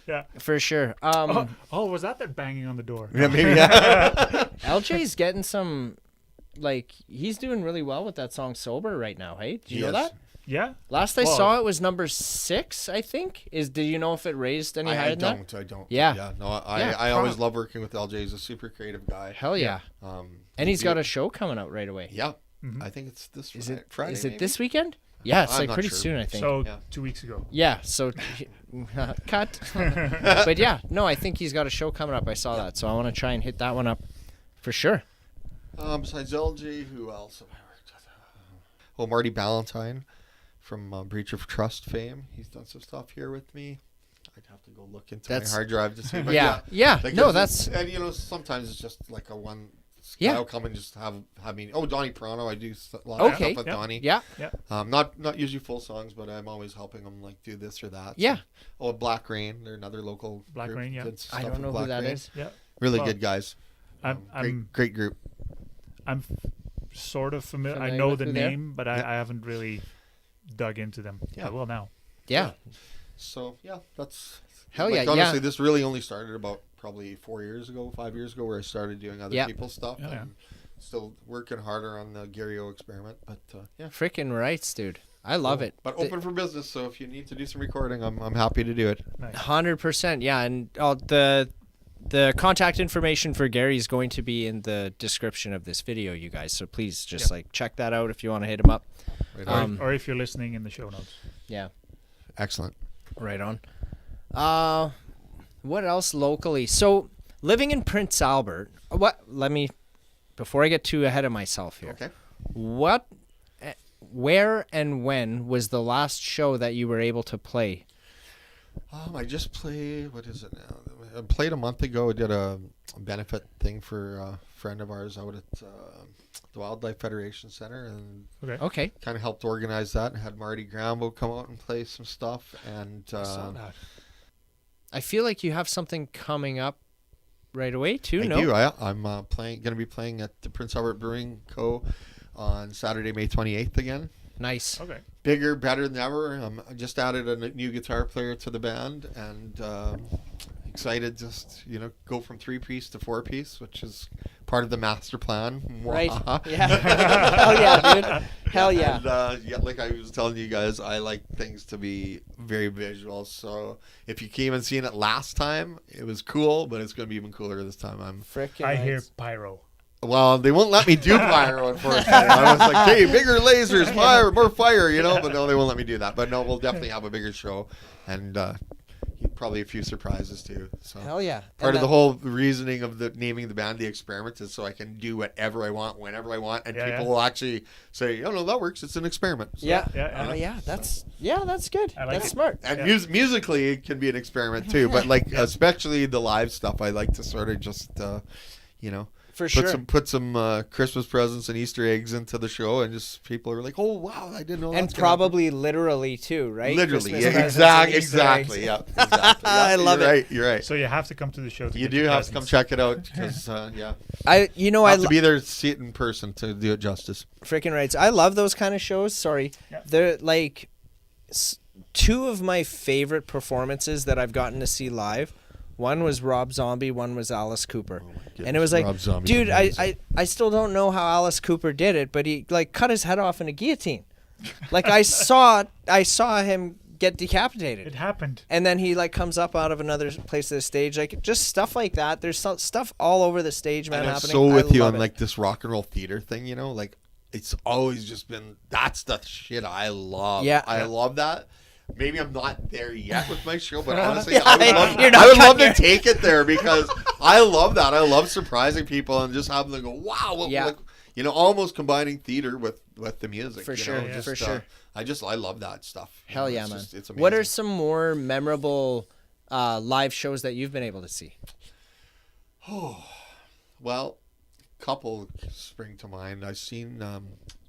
[SPEAKER 1] Yeah.
[SPEAKER 3] For sure.
[SPEAKER 1] Was that banging on the door?
[SPEAKER 5] Yeah, maybe. Yeah.
[SPEAKER 3] LJ's getting some, like, he's doing really well with that song Sober right now, hey? Do you know that?
[SPEAKER 1] Yeah.
[SPEAKER 3] Last I
[SPEAKER 1] Well,
[SPEAKER 3] saw it was number 6, I think. Do you know if it raised any higher
[SPEAKER 5] I
[SPEAKER 3] than that?
[SPEAKER 5] don't.
[SPEAKER 3] Yeah.
[SPEAKER 5] Yeah. No, I
[SPEAKER 3] Yeah,
[SPEAKER 5] always love working with LJ. He's a super creative guy.
[SPEAKER 3] Hell yeah. And he's got a show coming out right away.
[SPEAKER 5] Yeah. I think it's this Friday.
[SPEAKER 3] Is it
[SPEAKER 5] maybe?
[SPEAKER 3] this weekend? Yeah, it's
[SPEAKER 5] I'm
[SPEAKER 3] like
[SPEAKER 5] not
[SPEAKER 3] pretty
[SPEAKER 5] sure.
[SPEAKER 3] soon, I think.
[SPEAKER 1] So
[SPEAKER 5] Yeah.
[SPEAKER 1] 2 weeks ago.
[SPEAKER 3] Yeah, so cut. But yeah, no, I think he's got a show coming up. I saw that, so I want to try and hit that one up for sure.
[SPEAKER 5] Besides LJ, who else have I worked with? Well, Marty Ballantyne from Breach of Trust fame. He's done some stuff here with me. I'd have to go look into my hard drive to see. But
[SPEAKER 3] yeah.
[SPEAKER 5] like,
[SPEAKER 3] No,
[SPEAKER 5] it's-
[SPEAKER 3] that's
[SPEAKER 5] and sometimes it's just like a one.
[SPEAKER 3] Yeah.
[SPEAKER 5] I'll come and just have me. Oh, Donnie Perano. I do a lot of
[SPEAKER 3] okay.
[SPEAKER 5] stuff with Donnie.
[SPEAKER 3] Yeah.
[SPEAKER 5] Not usually full songs, but I'm always helping them like do this or that.
[SPEAKER 3] Yeah.
[SPEAKER 5] So, oh, Black Rain. They're another local.
[SPEAKER 1] Black
[SPEAKER 5] group.
[SPEAKER 1] Rain, yeah.
[SPEAKER 5] Did stuff
[SPEAKER 3] I don't
[SPEAKER 5] with
[SPEAKER 3] know who
[SPEAKER 5] Black
[SPEAKER 3] that
[SPEAKER 5] Rain.
[SPEAKER 3] is.
[SPEAKER 1] Yeah.
[SPEAKER 5] Really
[SPEAKER 1] Well,
[SPEAKER 5] good guys. Great group.
[SPEAKER 1] I'm sort of familiar. I
[SPEAKER 3] Familiar
[SPEAKER 1] know
[SPEAKER 3] with
[SPEAKER 1] the
[SPEAKER 3] who they are?
[SPEAKER 1] name, but I haven't really dug into them.
[SPEAKER 5] Yeah.
[SPEAKER 1] I will now.
[SPEAKER 3] Yeah.
[SPEAKER 5] So yeah, that's
[SPEAKER 3] Hell
[SPEAKER 5] like,
[SPEAKER 3] yeah.
[SPEAKER 5] honestly,
[SPEAKER 3] Yeah.
[SPEAKER 5] this really only started about probably 5 years ago, where I started doing other people's stuff.
[SPEAKER 1] Yeah, yeah.
[SPEAKER 5] And still working harder on the Gary O experiment, but yeah.
[SPEAKER 3] Freaking rights, dude. I love it.
[SPEAKER 5] But open for business, so if you need to do some recording, I'm happy to do it.
[SPEAKER 1] Nice.
[SPEAKER 3] 100%. Yeah, and the contact information for Gary is going to be in the description of this video, you guys. So please just like check that out if you want to hit him up.
[SPEAKER 5] Right on.
[SPEAKER 1] Or if you're listening in the show notes.
[SPEAKER 3] Yeah.
[SPEAKER 5] Excellent.
[SPEAKER 3] Right on. What else locally? So living in Prince Albert. Before I get too ahead of myself here.
[SPEAKER 5] Okay.
[SPEAKER 3] Where and when was the last show that you were able to play?
[SPEAKER 5] I just played. What is it now? I played a month ago. I did a benefit thing for a friend of ours out at the Wildlife Federation Center, and
[SPEAKER 3] Okay.
[SPEAKER 5] kind of helped organize that. And had Marty Grambo come out and play some stuff. And
[SPEAKER 1] I saw that.
[SPEAKER 3] I feel like you have something coming up right away too.
[SPEAKER 5] I
[SPEAKER 3] No.
[SPEAKER 5] do. I'm going to be playing at the Prince Albert Brewing Co. on Saturday, May 28th again.
[SPEAKER 3] Nice.
[SPEAKER 1] Okay.
[SPEAKER 5] Bigger, better than ever. I just added a new guitar player to the band, and excited just go from 3-piece to 4-piece, which is part of the master plan.
[SPEAKER 3] Right. Yeah. Hell yeah, dude. Hell yeah.
[SPEAKER 5] And, like I was telling you guys, I like things to be very visual. So if you came and seen it last time, it was cool, but it's going to be even cooler this time.
[SPEAKER 3] Frickin'
[SPEAKER 1] I hear
[SPEAKER 3] nice.
[SPEAKER 1] pyro.
[SPEAKER 5] Well, they won't let me do pyro, unfortunately. I was like, hey, bigger lasers, fire, more fire, but no, they won't let me do that. But no, we'll definitely have a bigger show, and probably a few surprises too. So
[SPEAKER 3] Hell yeah.
[SPEAKER 5] Part of the whole reasoning of the naming the band The Experiment is so I can do whatever I want, whenever I want, and people will actually say, oh, no, that works. It's an experiment. So,
[SPEAKER 3] that's good. That's smart.
[SPEAKER 5] And musically, it can be an experiment too, but especially the live stuff, I like to sort of just,
[SPEAKER 3] For sure.
[SPEAKER 5] Put some Christmas presents and Easter eggs into the show, and just people are like, "Oh wow, I didn't know."
[SPEAKER 3] And probably literally too, right?
[SPEAKER 5] Literally,
[SPEAKER 3] Christmas
[SPEAKER 5] exactly. Yeah, exactly.
[SPEAKER 3] I love it.
[SPEAKER 5] You're right.
[SPEAKER 1] So you have to come to the show.
[SPEAKER 5] You do have to come check it out because
[SPEAKER 3] I
[SPEAKER 5] have to be there to see it in person to do it justice.
[SPEAKER 3] Freaking right. I love those kind of shows. Sorry, they're like two of my favorite performances that I've gotten to see live. One was Rob Zombie, one was Alice Cooper. And it was like, dude, I still don't know how Alice Cooper did it, but he like cut his head off in a guillotine. Like I saw him get decapitated.
[SPEAKER 1] It happened.
[SPEAKER 3] And then he like comes up out of another place of the stage, like just stuff like that. There's stuff all over the stage, man.
[SPEAKER 5] And
[SPEAKER 3] happening.
[SPEAKER 5] I'm so with you on like this rock and roll theater thing, like it's always just been that's the shit I love.
[SPEAKER 3] Yeah,
[SPEAKER 5] I love that. Maybe I'm not there yet with my show, but honestly, I
[SPEAKER 3] I
[SPEAKER 5] would love to take it there because I love that. I love surprising people and just having them go, wow, almost combining theater with the music.
[SPEAKER 3] For sure.
[SPEAKER 5] I love that stuff.
[SPEAKER 3] Hell yeah, man.
[SPEAKER 5] It's amazing.
[SPEAKER 3] What are some more memorable live shows that you've been able to see?
[SPEAKER 5] Oh, well, a couple spring to mind. I've seen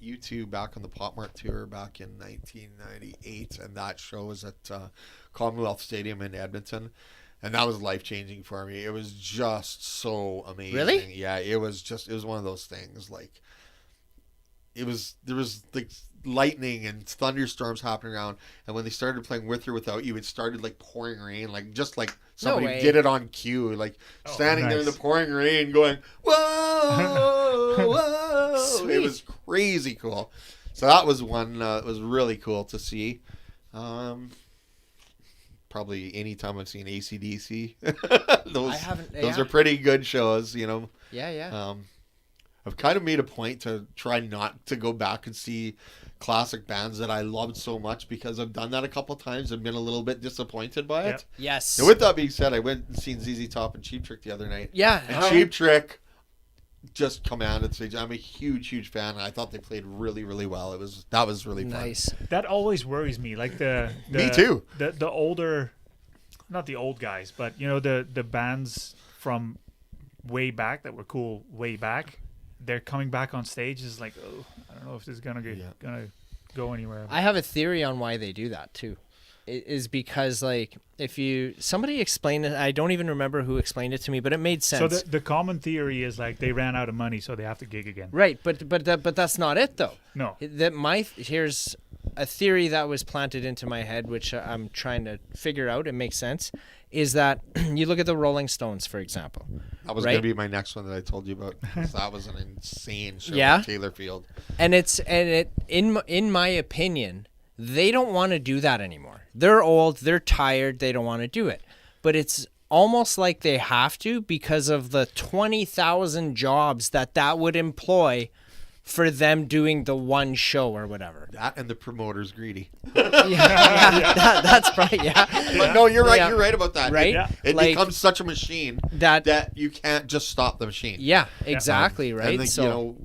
[SPEAKER 5] U2 back on the Pop Mart tour back in 1998, and that show was at Commonwealth Stadium in Edmonton, and that was life-changing for me. It was just so amazing.
[SPEAKER 3] Really?
[SPEAKER 5] Yeah, it was one of those things. Like, there was like lightning and thunderstorms happening around, and when they started playing With or Without You, it started like pouring rain, like just like somebody did it on cue, like standing there in the pouring rain going, whoa, whoa. It was crazy cool. So that was one that was really cool to see. Probably any time I've seen AC/DC. Those are pretty good shows,
[SPEAKER 3] Yeah.
[SPEAKER 5] I've kind of made a point to try not to go back and see classic bands that I loved so much because I've done that a couple times and been a little bit disappointed by it.
[SPEAKER 3] Yes.
[SPEAKER 5] And with that being said, I went and seen ZZ Top and Cheap Trick the other night.
[SPEAKER 3] Yeah.
[SPEAKER 5] And Cheap Trick just commanded stage. I'm a huge fan. I thought they played really, really well. That was really fun.
[SPEAKER 3] Nice.
[SPEAKER 1] That always worries me. Like
[SPEAKER 5] me too.
[SPEAKER 1] The older, not the old guys, but the bands from way back that were cool way back. They're coming back on stage is like, oh, I don't know if this is gonna go anywhere.
[SPEAKER 3] I have a theory on why they do that too. It is because like somebody explained it, I don't even remember who explained it to me, but it made sense.
[SPEAKER 1] So the common theory is like they ran out of money, so they have to gig again.
[SPEAKER 3] Right, but that's not it though.
[SPEAKER 1] No.
[SPEAKER 3] Here's a theory that was planted into my head, which I'm trying to figure out. It makes sense. Is that you look at the Rolling Stones, for example.
[SPEAKER 5] That was going to be my next one that I told you about. That was an insane show at Taylor Field.
[SPEAKER 3] And in my opinion, they don't want to do that anymore. They're old, they're tired, they don't want to do it. But it's almost like they have to because of the 20,000 jobs that would employ for them doing the one show or whatever.
[SPEAKER 5] That and the promoter's greedy.
[SPEAKER 3] That's probably,
[SPEAKER 5] But no, you're right. Yeah. You're right about that.
[SPEAKER 3] Right?
[SPEAKER 5] It becomes such a machine that you can't just stop the machine.
[SPEAKER 3] Yeah, exactly, right?
[SPEAKER 5] And so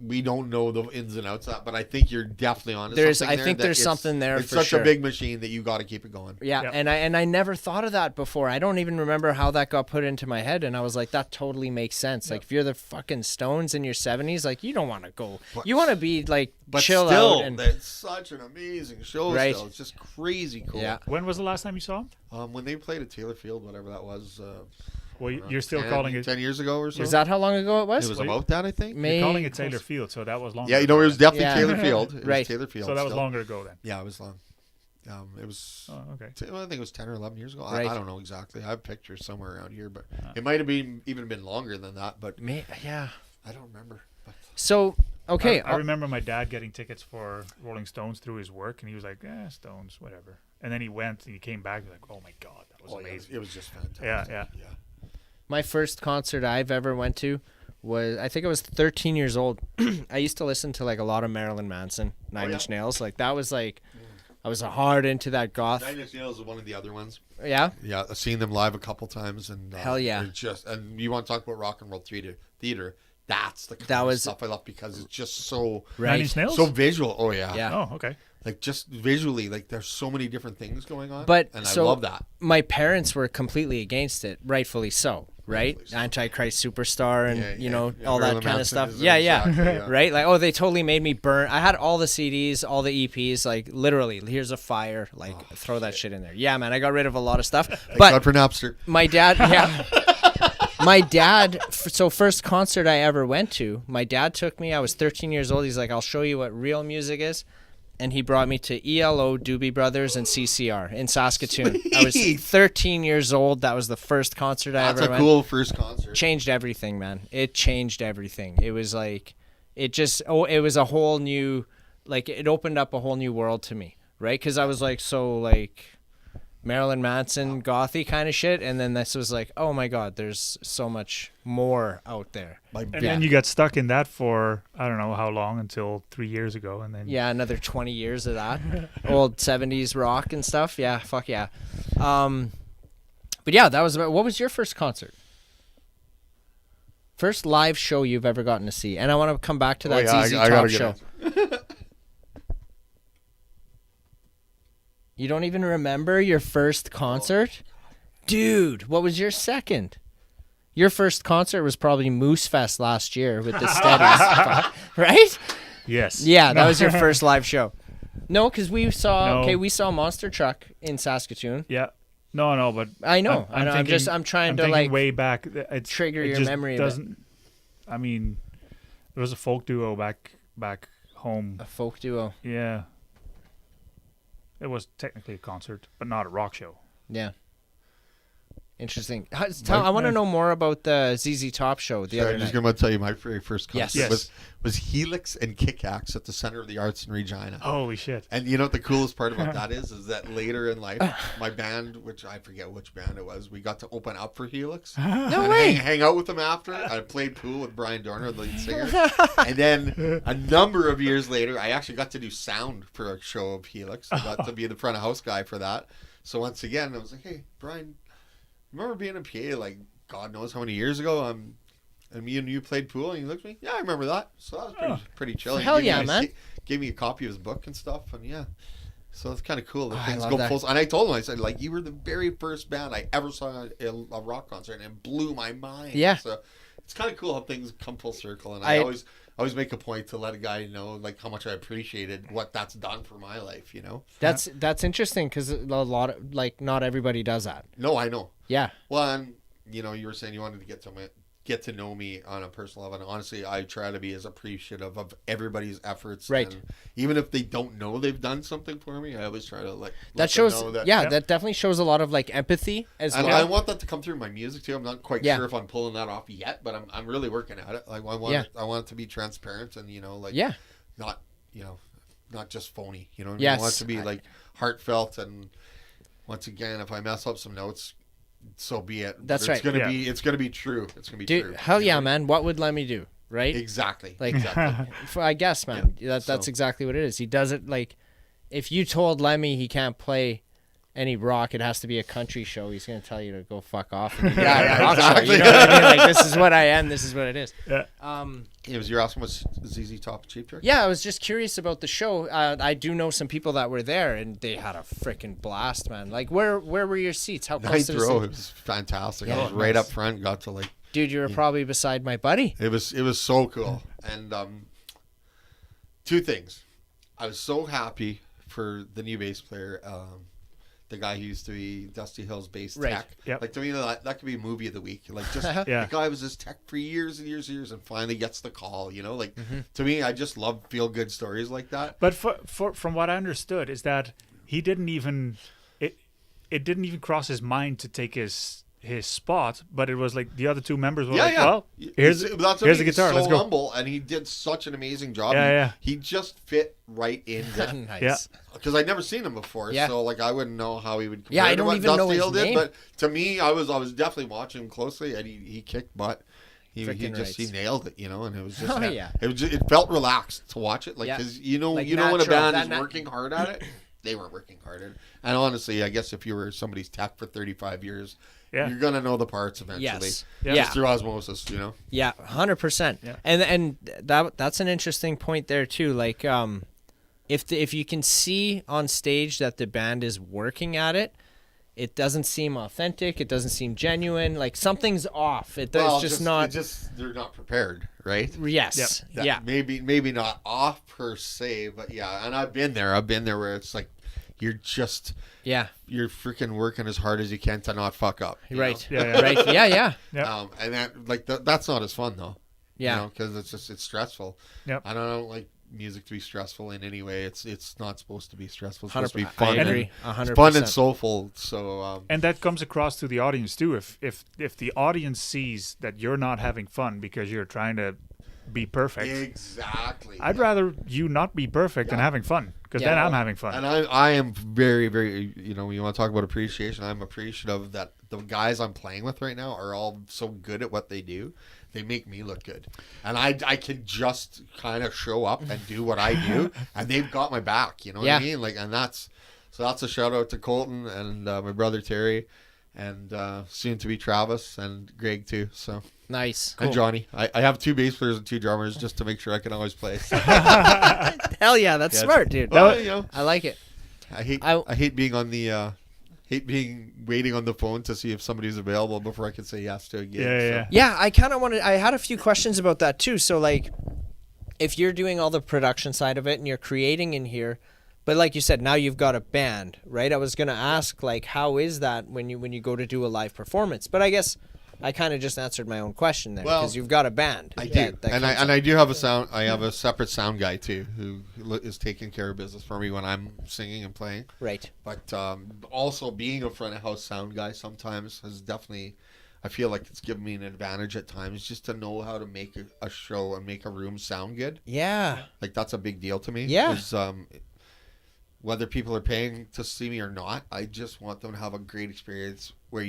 [SPEAKER 5] we don't know the ins and outs of that, but I think you're definitely on to something there.
[SPEAKER 3] I think there's something there for sure.
[SPEAKER 5] It's such a big machine that you got to keep it going.
[SPEAKER 3] Yeah, and I never thought of that before. I don't even remember how that got put into my head, and I was like, that totally makes sense. Like, if you're the fucking Stones in your 70s, like, you don't want to go. You want to be, like, chill out.
[SPEAKER 5] But still, it's such an amazing show still. It's just crazy cool.
[SPEAKER 3] Yeah.
[SPEAKER 1] When was the last time you saw them?
[SPEAKER 5] When they played at Taylor Field, whatever that was.
[SPEAKER 1] Well, you're still calling it
[SPEAKER 5] 10 years ago or so.
[SPEAKER 3] Is that how long ago it was?
[SPEAKER 5] It was about that, I think.
[SPEAKER 1] You're calling it Taylor Field, so that was longer.
[SPEAKER 5] Yeah, it was definitely Taylor Field. It
[SPEAKER 3] right.
[SPEAKER 5] was Taylor Field.
[SPEAKER 1] So that was longer ago then.
[SPEAKER 5] Yeah, it was long. It was.
[SPEAKER 1] Oh, okay.
[SPEAKER 5] I think it was 10 or 11 years ago.
[SPEAKER 3] Right.
[SPEAKER 5] I don't know exactly. I have pictures somewhere around here, but it might have even been longer than that. But
[SPEAKER 3] yeah,
[SPEAKER 5] I don't remember. But.
[SPEAKER 3] So okay,
[SPEAKER 1] I remember my dad getting tickets for Rolling Stones through his work, and he was like, Stones, whatever. And then he went and he came back and was like, oh my God, that was amazing.
[SPEAKER 5] It was just fantastic.
[SPEAKER 1] Yeah.
[SPEAKER 3] My first concert I've ever went to I think I was 13 years old. I used to listen to like a lot of Marilyn Manson, Nine Inch Nails. Like that was like, I was hard into that goth.
[SPEAKER 5] Nine Inch Nails is one of the other ones.
[SPEAKER 3] Yeah.
[SPEAKER 5] Yeah, I've seen them live a couple times, and
[SPEAKER 3] hell yeah.
[SPEAKER 5] And you want to talk about rock and roll theater? That's the kind of stuff I love because it's just so
[SPEAKER 1] Nine Inch Nails?
[SPEAKER 5] so visual. Oh yeah.
[SPEAKER 3] Yeah.
[SPEAKER 1] Oh, okay.
[SPEAKER 5] Like just visually, like there's so many different things going on.
[SPEAKER 3] But
[SPEAKER 5] and
[SPEAKER 3] so
[SPEAKER 5] I love that.
[SPEAKER 3] My parents were completely against it, rightfully so. Right? Antichrist Superstar and, you know, all
[SPEAKER 5] Marilyn
[SPEAKER 3] that kind of
[SPEAKER 5] Manson
[SPEAKER 3] stuff.
[SPEAKER 5] is
[SPEAKER 3] Yeah.
[SPEAKER 5] exactly,
[SPEAKER 3] Right? Like, oh, they totally made me burn. I had all the CDs, all the EPs, like literally, here's a fire, like throw that shit in there. Yeah, man, I got rid of a lot of stuff.
[SPEAKER 5] Thank
[SPEAKER 3] But
[SPEAKER 5] God for Napster.
[SPEAKER 3] my dad, my dad, so first concert I ever went to, my dad took me, I was 13 years old. He's like, I'll show you what real music is. And he brought me to ELO, Doobie Brothers, and CCR in Saskatoon.
[SPEAKER 5] Sweet.
[SPEAKER 3] I was 13 years old. That was the first concert I ever went.
[SPEAKER 5] That's a cool first concert.
[SPEAKER 3] Changed everything, man. It changed everything. It was like, it was a whole new, like, it opened up a whole new world to me, right? Because I was like, so like Marilyn Manson, gothy kind of shit. And then this was like, oh my God, there's so much more out there.
[SPEAKER 1] And then you got stuck in that for, I don't know how long, until 3 years ago. And then
[SPEAKER 3] Yeah, another 20 years of that. Old 70s rock and stuff. Yeah, fuck yeah. But yeah, that was what was your first concert? First live show you've ever gotten to see. And I want to come back to that ZZ Top show. You don't even remember your first concert? Dude, what was your second? Your first concert was probably Moosefest last year with the Steadies, right?
[SPEAKER 1] Yes.
[SPEAKER 3] Yeah, that was your first live show. No, because we saw
[SPEAKER 1] No.
[SPEAKER 3] we saw Monster Truck in Saskatoon.
[SPEAKER 1] Yeah. No, but
[SPEAKER 3] I know.
[SPEAKER 1] I'm
[SPEAKER 3] I'm trying to
[SPEAKER 1] thinking
[SPEAKER 3] like
[SPEAKER 1] way back.
[SPEAKER 3] trigger
[SPEAKER 1] it
[SPEAKER 3] your
[SPEAKER 1] just
[SPEAKER 3] memory a bit.
[SPEAKER 1] Doesn't. I mean, there was a folk duo back home.
[SPEAKER 3] a folk duo.
[SPEAKER 1] Yeah. It was technically a concert, but not a rock show.
[SPEAKER 3] Yeah. Interesting. I want to know more about the ZZ Top show the other
[SPEAKER 5] I'm just
[SPEAKER 3] night.
[SPEAKER 5] going to tell you my very first concert
[SPEAKER 1] Yes.
[SPEAKER 5] was Helix and Kick-Axe at the Center of the Arts in Regina.
[SPEAKER 1] Holy shit.
[SPEAKER 5] And you know what the coolest part about that is that later in life, my band, which I forget which band it was, we got to open up for Helix.
[SPEAKER 3] No
[SPEAKER 5] and
[SPEAKER 3] way.
[SPEAKER 5] hang out with them after. I played pool with Brian Dorner, the lead singer. And then a number of years later, I actually got to do sound for a show of Helix. I got to be the front of house guy for that. So once again, I was like, hey, Brian, remember being in PA like God knows how many years ago? And me and you played pool, and he looked at me. Yeah, I remember that. So that was pretty chill. He
[SPEAKER 3] Hell
[SPEAKER 5] gave me
[SPEAKER 3] yeah,
[SPEAKER 5] a-
[SPEAKER 3] man.
[SPEAKER 5] Gave me a copy of his book and stuff, and yeah. So it's kind of cool that
[SPEAKER 3] I
[SPEAKER 5] things
[SPEAKER 3] love
[SPEAKER 5] go
[SPEAKER 3] that.
[SPEAKER 5] full. And I told him, I said, like, you were the very first band I ever saw at a rock concert, and it blew my mind.
[SPEAKER 3] Yeah.
[SPEAKER 5] So it's kind of cool how things come full circle, and
[SPEAKER 3] I-
[SPEAKER 5] I always make a point to let a guy know like how much I appreciated what that's done for my life. You know.
[SPEAKER 3] That's interesting because a lot of like not everybody does that.
[SPEAKER 5] No, I know.
[SPEAKER 3] Yeah.
[SPEAKER 5] Well, and you know, you were saying you wanted to get to know me on a personal level, and honestly, I try to be as appreciative of everybody's efforts.
[SPEAKER 3] Right.
[SPEAKER 5] And even if they don't know they've done something for me, I always try to like
[SPEAKER 3] That
[SPEAKER 5] let them
[SPEAKER 3] shows
[SPEAKER 5] know that.
[SPEAKER 3] that definitely shows a lot of like empathy as
[SPEAKER 5] And
[SPEAKER 3] well.
[SPEAKER 5] I want that to come through my music too. I'm not quite
[SPEAKER 3] Yeah.
[SPEAKER 5] sure if I'm pulling that off yet, but I'm really working at it. Like I want it to be transparent and like
[SPEAKER 3] Yeah.
[SPEAKER 5] not not just phony. You know what I mean?
[SPEAKER 3] Yes.
[SPEAKER 5] I want it to be like heartfelt, and once again, if I mess up some notes, so be it.
[SPEAKER 3] That's
[SPEAKER 5] But
[SPEAKER 3] right.
[SPEAKER 5] It's gonna
[SPEAKER 1] Yeah.
[SPEAKER 5] be true. It's gonna be
[SPEAKER 3] Dude,
[SPEAKER 5] true.
[SPEAKER 3] hell
[SPEAKER 5] You
[SPEAKER 3] yeah,
[SPEAKER 5] know?
[SPEAKER 3] man. What would Lemmy do? Right?
[SPEAKER 5] Exactly.
[SPEAKER 3] Like-
[SPEAKER 5] exactly.
[SPEAKER 3] I guess, man. That's
[SPEAKER 5] So-
[SPEAKER 3] exactly what it is. He does it like if you told Lemmy he can't play any rock, it has to be a country show. He's gonna tell you to go fuck off. And be
[SPEAKER 5] Yeah,
[SPEAKER 3] a rock show.
[SPEAKER 5] exactly.
[SPEAKER 3] You know what I mean? Like this is what I am. This is what it is.
[SPEAKER 1] Yeah.
[SPEAKER 5] It was you're asking what's ZZ Top Cheap Trick?
[SPEAKER 3] Yeah, I was just curious about the show. I do know some people that were there, and they had a freaking blast, man. Like, where were your seats? How close
[SPEAKER 5] Ninth
[SPEAKER 3] to the
[SPEAKER 5] row.
[SPEAKER 3] seat?
[SPEAKER 5] It was fantastic.
[SPEAKER 3] Yeah,
[SPEAKER 5] I was right
[SPEAKER 3] nice.
[SPEAKER 5] up front. Got to like.
[SPEAKER 3] Dude, you were probably beside my buddy.
[SPEAKER 5] It was so cool. And two things. I was so happy for the new bass player, the guy who used to be Dusty Hill's bass
[SPEAKER 3] Right.
[SPEAKER 5] tech.
[SPEAKER 1] Yep.
[SPEAKER 5] Like to me, that could be a movie of the week. Like just
[SPEAKER 1] Yeah.
[SPEAKER 5] the guy was his tech for years and years and years, and finally gets the call. You know, like
[SPEAKER 3] Mm-hmm.
[SPEAKER 5] to me, I just love feel good stories like that.
[SPEAKER 1] But from what I understood is that he didn't even it didn't even cross his mind to take his spot, but it was like the other two members were like, well, here's
[SPEAKER 5] That's what
[SPEAKER 1] the
[SPEAKER 5] I mean,
[SPEAKER 1] guitar,
[SPEAKER 5] he's
[SPEAKER 1] let's
[SPEAKER 5] so
[SPEAKER 1] go.
[SPEAKER 5] humble, and he did such an amazing job.
[SPEAKER 1] Yeah,
[SPEAKER 5] He just fit right in
[SPEAKER 3] Nice.
[SPEAKER 1] Yeah.
[SPEAKER 5] because I'd never seen him before,
[SPEAKER 3] Yeah.
[SPEAKER 5] so like I wouldn't know how he would.
[SPEAKER 3] Yeah, I
[SPEAKER 5] compare to
[SPEAKER 3] don't
[SPEAKER 5] what
[SPEAKER 3] even know
[SPEAKER 5] Dusty
[SPEAKER 3] his
[SPEAKER 5] Hill did,
[SPEAKER 3] name.
[SPEAKER 5] but to me, I was definitely watching him closely, and he kicked butt. He
[SPEAKER 3] Frickin'
[SPEAKER 5] just he
[SPEAKER 3] rights.
[SPEAKER 5] nailed it, and it was just
[SPEAKER 3] Yeah.
[SPEAKER 5] it felt relaxed to watch it, like
[SPEAKER 3] Yeah.
[SPEAKER 5] because
[SPEAKER 3] Like
[SPEAKER 5] when a
[SPEAKER 3] natural,
[SPEAKER 5] band
[SPEAKER 3] that
[SPEAKER 5] is
[SPEAKER 3] na-
[SPEAKER 5] working hard at it, they were working hard at it. And honestly, I guess if you were somebody's tech for 35 years,
[SPEAKER 1] Yeah.
[SPEAKER 5] you're gonna know the parts eventually.
[SPEAKER 3] Yes.
[SPEAKER 1] Yeah.
[SPEAKER 3] Yeah.
[SPEAKER 5] Just through osmosis,
[SPEAKER 3] Yeah, 100%.
[SPEAKER 1] Yeah.
[SPEAKER 3] And that's an interesting point there too. Like, if you can see on stage that the band is working at it, it doesn't seem authentic. It doesn't seem genuine. Like something's off. It's
[SPEAKER 5] they're not prepared, right?
[SPEAKER 3] Yes.
[SPEAKER 5] That
[SPEAKER 3] Yeah.
[SPEAKER 5] maybe not off per se, but yeah. And I've been there where it's like you're freaking working as hard as you can to not fuck up. you
[SPEAKER 3] Right.
[SPEAKER 5] know?
[SPEAKER 1] Yeah.
[SPEAKER 3] Right. Yeah.
[SPEAKER 1] Yeah.
[SPEAKER 5] And that's not as fun though.
[SPEAKER 3] Yeah.
[SPEAKER 5] Because it's stressful.
[SPEAKER 1] Yep.
[SPEAKER 5] I don't like music to be stressful in any way. It's not supposed to be stressful. It's
[SPEAKER 3] 100%.
[SPEAKER 5] supposed to be fun.
[SPEAKER 3] I agree.
[SPEAKER 5] and
[SPEAKER 3] 100%.
[SPEAKER 5] fun and soulful. So
[SPEAKER 1] And that comes across to the audience too. If the audience sees that you're not having fun because you're trying to be perfect,
[SPEAKER 5] exactly.
[SPEAKER 1] I'd rather you not be perfect than having fun, because then
[SPEAKER 3] Yeah.
[SPEAKER 1] I'm having fun.
[SPEAKER 5] And I am very, very, when you want to talk about appreciation, I'm appreciative that the guys I'm playing with right now are all so good at what they do. They make me look good. And I can just kind of show up and do what I do, and they've got my back, you know what I mean? Like, and that's a shout out to Colton and my brother Terry, and soon to be Travis and Greg too. So
[SPEAKER 3] Nice.
[SPEAKER 5] and Johnny. I have 2 bass players and 2 drummers just to make sure I can always play.
[SPEAKER 3] Hell yeah, that's
[SPEAKER 5] Yeah.
[SPEAKER 3] smart, dude.
[SPEAKER 5] Well,
[SPEAKER 3] I like it.
[SPEAKER 5] I hate being on the waiting on the phone to see if somebody's available before I can say yes to a gig.
[SPEAKER 1] Yeah.
[SPEAKER 3] Yeah, I kind of I had a few questions about that too. So like, if you're doing all the production side of it and you're creating in here, but like you said, now you've got a band, right? I was gonna ask like, how is that when you go to do a live performance? But I guess I kind of just answered my own question there, because you've got a band.
[SPEAKER 5] I do,
[SPEAKER 3] that
[SPEAKER 5] I do have a sound. I have a separate sound guy too, who is taking care of business for me when I'm singing and playing.
[SPEAKER 3] Right.
[SPEAKER 5] But also being a front of house sound guy sometimes has definitely, I feel like it's given me an advantage at times, just to know how to make a show and make a room sound good.
[SPEAKER 3] Yeah.
[SPEAKER 5] Like that's a big deal to me.
[SPEAKER 3] Yeah.
[SPEAKER 5] 'Cause, whether people are paying to see me or not, I just want them to have a great experience where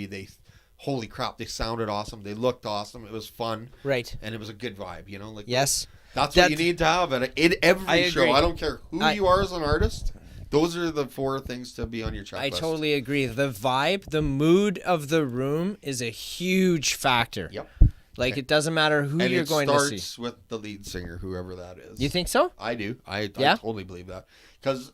[SPEAKER 5] holy crap, they sounded awesome, they looked awesome, it was fun,
[SPEAKER 3] Right.
[SPEAKER 5] and it was a good vibe, Like
[SPEAKER 3] Yes.
[SPEAKER 5] that's what you need to have in every
[SPEAKER 3] I
[SPEAKER 5] show.
[SPEAKER 3] agree.
[SPEAKER 5] I don't care who you are as an artist. Those are the 4 things to be on your checklist.
[SPEAKER 3] I totally agree. The vibe, the mood of the room is a huge factor.
[SPEAKER 5] Yep.
[SPEAKER 3] Like, it doesn't matter who
[SPEAKER 5] And
[SPEAKER 3] you're
[SPEAKER 5] it
[SPEAKER 3] going to see.
[SPEAKER 5] starts with the lead singer, whoever that is.
[SPEAKER 3] You think so?
[SPEAKER 5] I do. I
[SPEAKER 3] Yeah?
[SPEAKER 5] totally believe that. Because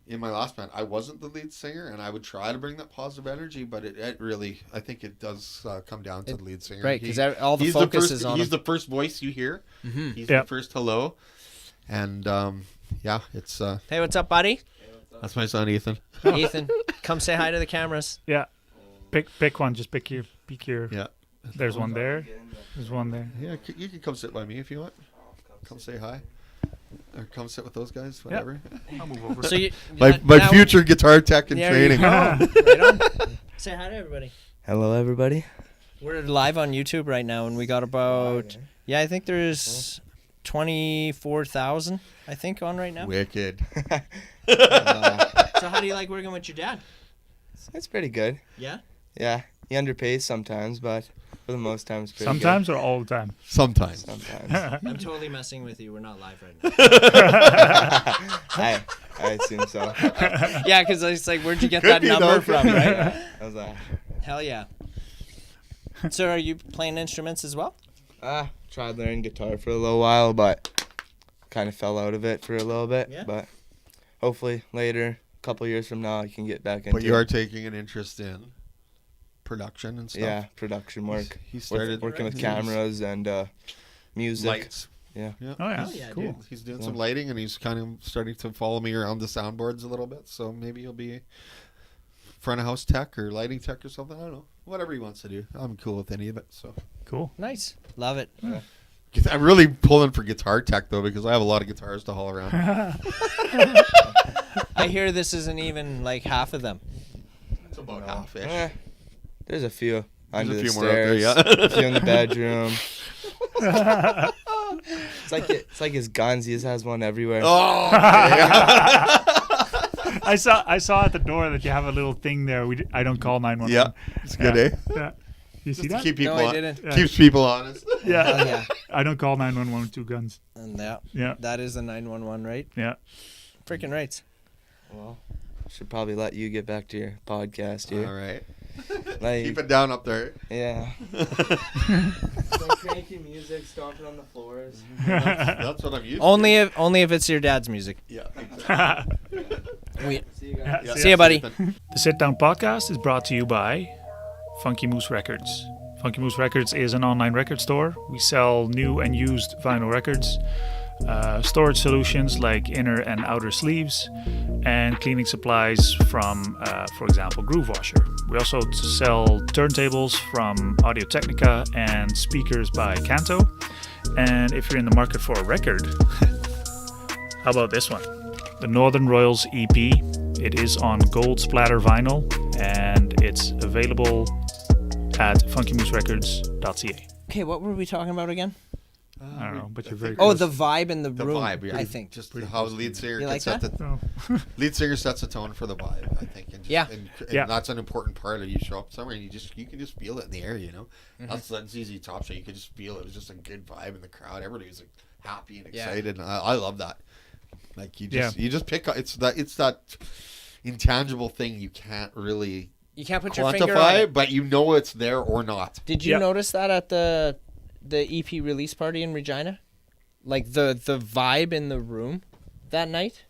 [SPEAKER 5] in my last band, I wasn't the lead singer, and I would try to bring that positive energy, but it really, I think it does come down to the lead singer.
[SPEAKER 3] Right, because all the
[SPEAKER 5] he's
[SPEAKER 3] focus
[SPEAKER 5] first,
[SPEAKER 3] is on
[SPEAKER 5] He's
[SPEAKER 3] him.
[SPEAKER 5] the first voice you hear.
[SPEAKER 3] Mm-hmm.
[SPEAKER 5] He's
[SPEAKER 1] Yep.
[SPEAKER 5] the first hello. And, it's...
[SPEAKER 3] Hey, what's up, buddy?
[SPEAKER 5] that's my son, Ethan.
[SPEAKER 3] Ethan, come say hi to the cameras.
[SPEAKER 1] Yeah. Pick one. Just pick your.
[SPEAKER 5] Yeah.
[SPEAKER 1] There's one there. There's one there.
[SPEAKER 5] Yeah, you can come sit by me if you want. Come say hi. Or come sit with those guys, whatever.
[SPEAKER 1] I'll move over.
[SPEAKER 3] So you,
[SPEAKER 5] My
[SPEAKER 3] now-
[SPEAKER 5] future guitar tech in
[SPEAKER 3] There
[SPEAKER 5] training.
[SPEAKER 3] you go. Right on. Say hi to everybody.
[SPEAKER 6] Hello, everybody.
[SPEAKER 3] We're live on YouTube right now, and we got about I think there's 24,000 I think on right now.
[SPEAKER 5] Wicked.
[SPEAKER 3] So how do you like working with your dad?
[SPEAKER 6] It's pretty good.
[SPEAKER 3] Yeah.
[SPEAKER 6] Yeah, he underpays sometimes, but for the most time, it's pretty
[SPEAKER 1] Sometimes or all the time?
[SPEAKER 5] Sometimes.
[SPEAKER 6] good. Sometimes.
[SPEAKER 3] I'm totally messing with you. We're not live right now.
[SPEAKER 6] I assume so.
[SPEAKER 3] Yeah, because it's like, where'd you get
[SPEAKER 5] Could
[SPEAKER 3] that
[SPEAKER 5] be,
[SPEAKER 3] number
[SPEAKER 5] though.
[SPEAKER 3] from, right?
[SPEAKER 6] I was like,
[SPEAKER 3] Hell yeah. So are you playing instruments as well?
[SPEAKER 6] tried learning guitar for a little while, but kind of fell out of it for a little bit.
[SPEAKER 3] Yeah.
[SPEAKER 6] But hopefully later, a couple years from now, I can get back into
[SPEAKER 5] But you are taking an interest in production and stuff.
[SPEAKER 6] yeah, production work.
[SPEAKER 5] He started
[SPEAKER 6] Working with
[SPEAKER 5] he's-
[SPEAKER 6] cameras and music.
[SPEAKER 5] lights.
[SPEAKER 6] Yeah.
[SPEAKER 5] Yeah.
[SPEAKER 1] Oh, yeah.
[SPEAKER 5] He's
[SPEAKER 3] Yeah,
[SPEAKER 5] cool.
[SPEAKER 3] dude.
[SPEAKER 5] He's doing some lighting, and he's kind of starting to follow me around the soundboards a little bit. So maybe he'll be front of house tech or lighting tech or something. I don't know. Whatever he wants to do. I'm cool with any of it. So
[SPEAKER 1] Cool.
[SPEAKER 3] Nice. Love it.
[SPEAKER 5] I'm really pulling for guitar tech though, because I have a lot of guitars to haul around.
[SPEAKER 3] I hear this isn't even like half of them.
[SPEAKER 5] It's about half-ish.
[SPEAKER 6] There's a few under
[SPEAKER 5] a
[SPEAKER 6] the
[SPEAKER 5] few more out there,
[SPEAKER 6] stairs.
[SPEAKER 5] yeah.
[SPEAKER 6] A few in the bedroom. It's like his guns. He just has one everywhere.
[SPEAKER 5] Oh,
[SPEAKER 1] I saw at the door that you have a little thing there. I don't call 911.
[SPEAKER 5] yeah. It's good, eh?
[SPEAKER 1] Yeah. You see
[SPEAKER 5] To
[SPEAKER 1] that?
[SPEAKER 5] keep people
[SPEAKER 3] No, I didn't.
[SPEAKER 5] keeps people honest.
[SPEAKER 1] Yeah.
[SPEAKER 3] Oh, yeah.
[SPEAKER 1] I don't call 911 with two guns.
[SPEAKER 3] And yeah,
[SPEAKER 1] Yeah.
[SPEAKER 3] that is the 911, right?
[SPEAKER 1] Yeah.
[SPEAKER 3] Freaking right.
[SPEAKER 6] Well, I should probably let you get back to your podcast here.
[SPEAKER 5] All right.
[SPEAKER 6] Like,
[SPEAKER 5] Keep it down up there.
[SPEAKER 6] yeah.
[SPEAKER 3] Cranky music, stomping on the floors.
[SPEAKER 5] That's what I'm used
[SPEAKER 3] Only if it's your dad's music.
[SPEAKER 5] to. Yeah. Exactly.
[SPEAKER 3] We,
[SPEAKER 1] See ya.
[SPEAKER 3] see ya, buddy.
[SPEAKER 1] The Sit Down Podcast is brought to you by Funky Moose Records. Funky Moose Records is an online record store. We sell new and used vinyl records, storage solutions like inner and outer sleeves, and cleaning supplies from, for example, Groove Washer. We also sell turntables from Audio Technica and speakers by Kanto. And if you're in the market for a record, how about this one? The Northern Royals EP. It is on gold splatter vinyl, and it's available at funkymooserecords.ca.
[SPEAKER 3] Okay, what were we talking about again?
[SPEAKER 1] I don't know, but you're very
[SPEAKER 3] Oh,
[SPEAKER 1] close.
[SPEAKER 3] the vibe in the
[SPEAKER 5] The
[SPEAKER 3] room.
[SPEAKER 5] vibe, yeah.
[SPEAKER 3] I think.
[SPEAKER 5] Just how lead singer
[SPEAKER 3] You
[SPEAKER 5] can
[SPEAKER 3] like
[SPEAKER 5] set
[SPEAKER 3] that?
[SPEAKER 5] the
[SPEAKER 1] Oh.
[SPEAKER 5] lead singer sets the tone for the vibe, I think. And just,
[SPEAKER 3] Yeah.
[SPEAKER 5] and
[SPEAKER 1] Yeah.
[SPEAKER 5] that's an important part of you show up somewhere and you can just feel it in the air, you know.
[SPEAKER 3] Mm-hmm.
[SPEAKER 5] That's easy top shot. You could just feel it. It was just a good vibe in the crowd. Everybody was like happy and
[SPEAKER 3] Yeah.
[SPEAKER 5] excited. And I love that. Like you just pick up. It's that intangible thing you can't really
[SPEAKER 3] You can't put your finger on
[SPEAKER 5] quantify,
[SPEAKER 3] it.
[SPEAKER 5] but you know it's there or not.
[SPEAKER 3] Did you
[SPEAKER 1] Yeah.
[SPEAKER 3] notice that at the EP release party in Regina? Like the vibe in the room that night?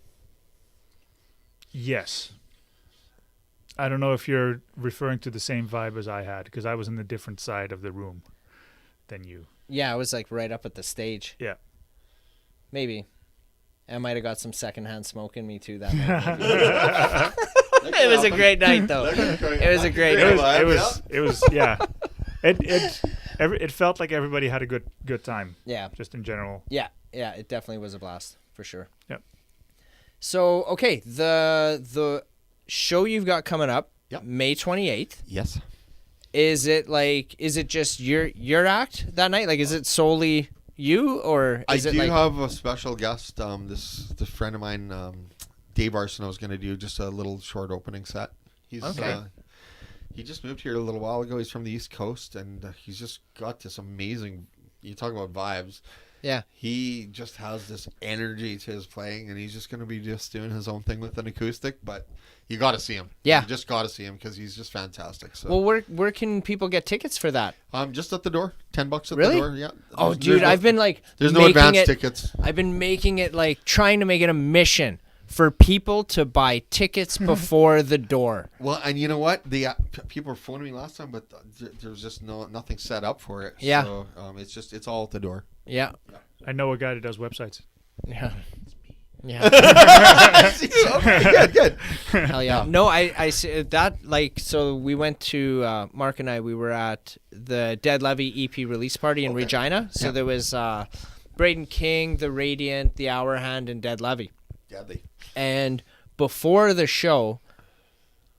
[SPEAKER 1] Yes. I don't know if you're referring to the same vibe as I had, because I was in a different side of the room than you.
[SPEAKER 3] Yeah, I was like right up at the stage.
[SPEAKER 1] Yeah.
[SPEAKER 3] Maybe. I might have got some secondhand smoke in me too that night. It was a great night though. It was a great night.
[SPEAKER 1] It was yeah. It felt like everybody had a good time,
[SPEAKER 3] Yeah.
[SPEAKER 1] just in general.
[SPEAKER 3] Yeah, it definitely was a blast for sure.
[SPEAKER 1] Yep.
[SPEAKER 3] So, okay, the show you've got coming up,
[SPEAKER 5] Yep.
[SPEAKER 3] May 28th.
[SPEAKER 5] Yes.
[SPEAKER 3] Is it just your act that night? Like, is it solely you, or
[SPEAKER 5] I
[SPEAKER 3] is it
[SPEAKER 5] do
[SPEAKER 3] like
[SPEAKER 5] have a special guest. This friend of mine, Dave Arsenault, is going to do just a little short opening set. He's
[SPEAKER 3] Okay.
[SPEAKER 5] He just moved here a little while ago. He's from the East Coast, and he's just got this amazing. You talk about vibes.
[SPEAKER 3] Yeah.
[SPEAKER 5] He just has this energy to his playing, and he's just going to be just doing his own thing with an acoustic. But you got to see him.
[SPEAKER 3] Yeah.
[SPEAKER 5] You just got to see him because he's just fantastic. So,
[SPEAKER 3] Well, where can people get tickets for that?
[SPEAKER 5] just at the door, $10 at
[SPEAKER 3] Really?
[SPEAKER 5] the door. Yeah.
[SPEAKER 3] Oh,
[SPEAKER 5] There's
[SPEAKER 3] dude,
[SPEAKER 5] no-
[SPEAKER 3] I've been like
[SPEAKER 5] There's no
[SPEAKER 3] making
[SPEAKER 5] advance
[SPEAKER 3] it,
[SPEAKER 5] tickets.
[SPEAKER 3] I've been making it like trying to make it a mission for people to buy tickets before the door.
[SPEAKER 5] Well, and you know what? The people were phoning me last time, but there was just nothing set up for it.
[SPEAKER 3] Yeah.
[SPEAKER 5] So it's all at the door.
[SPEAKER 3] Yeah.
[SPEAKER 1] I know a guy that does websites.
[SPEAKER 3] Yeah. Yeah.
[SPEAKER 5] Okay, good.
[SPEAKER 3] Hell yeah. No, I see that, like, so we went to, Mark and I, we were at the Dead Levy EP release party in Regina. So
[SPEAKER 5] Yeah.
[SPEAKER 3] there was Braden King, The Radiant, The Hour Hand, and Dead Levy.
[SPEAKER 5] Deadly.
[SPEAKER 3] And before the show,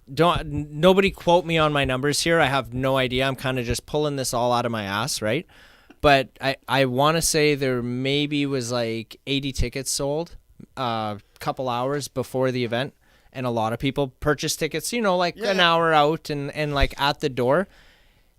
[SPEAKER 3] nobody quote me on my numbers here. I have no idea. I'm kind of just pulling this all out of my ass, right? But I want to say there maybe was like 80 tickets sold a couple hours before the event. And a lot of people purchased tickets, like an hour out and like at the door.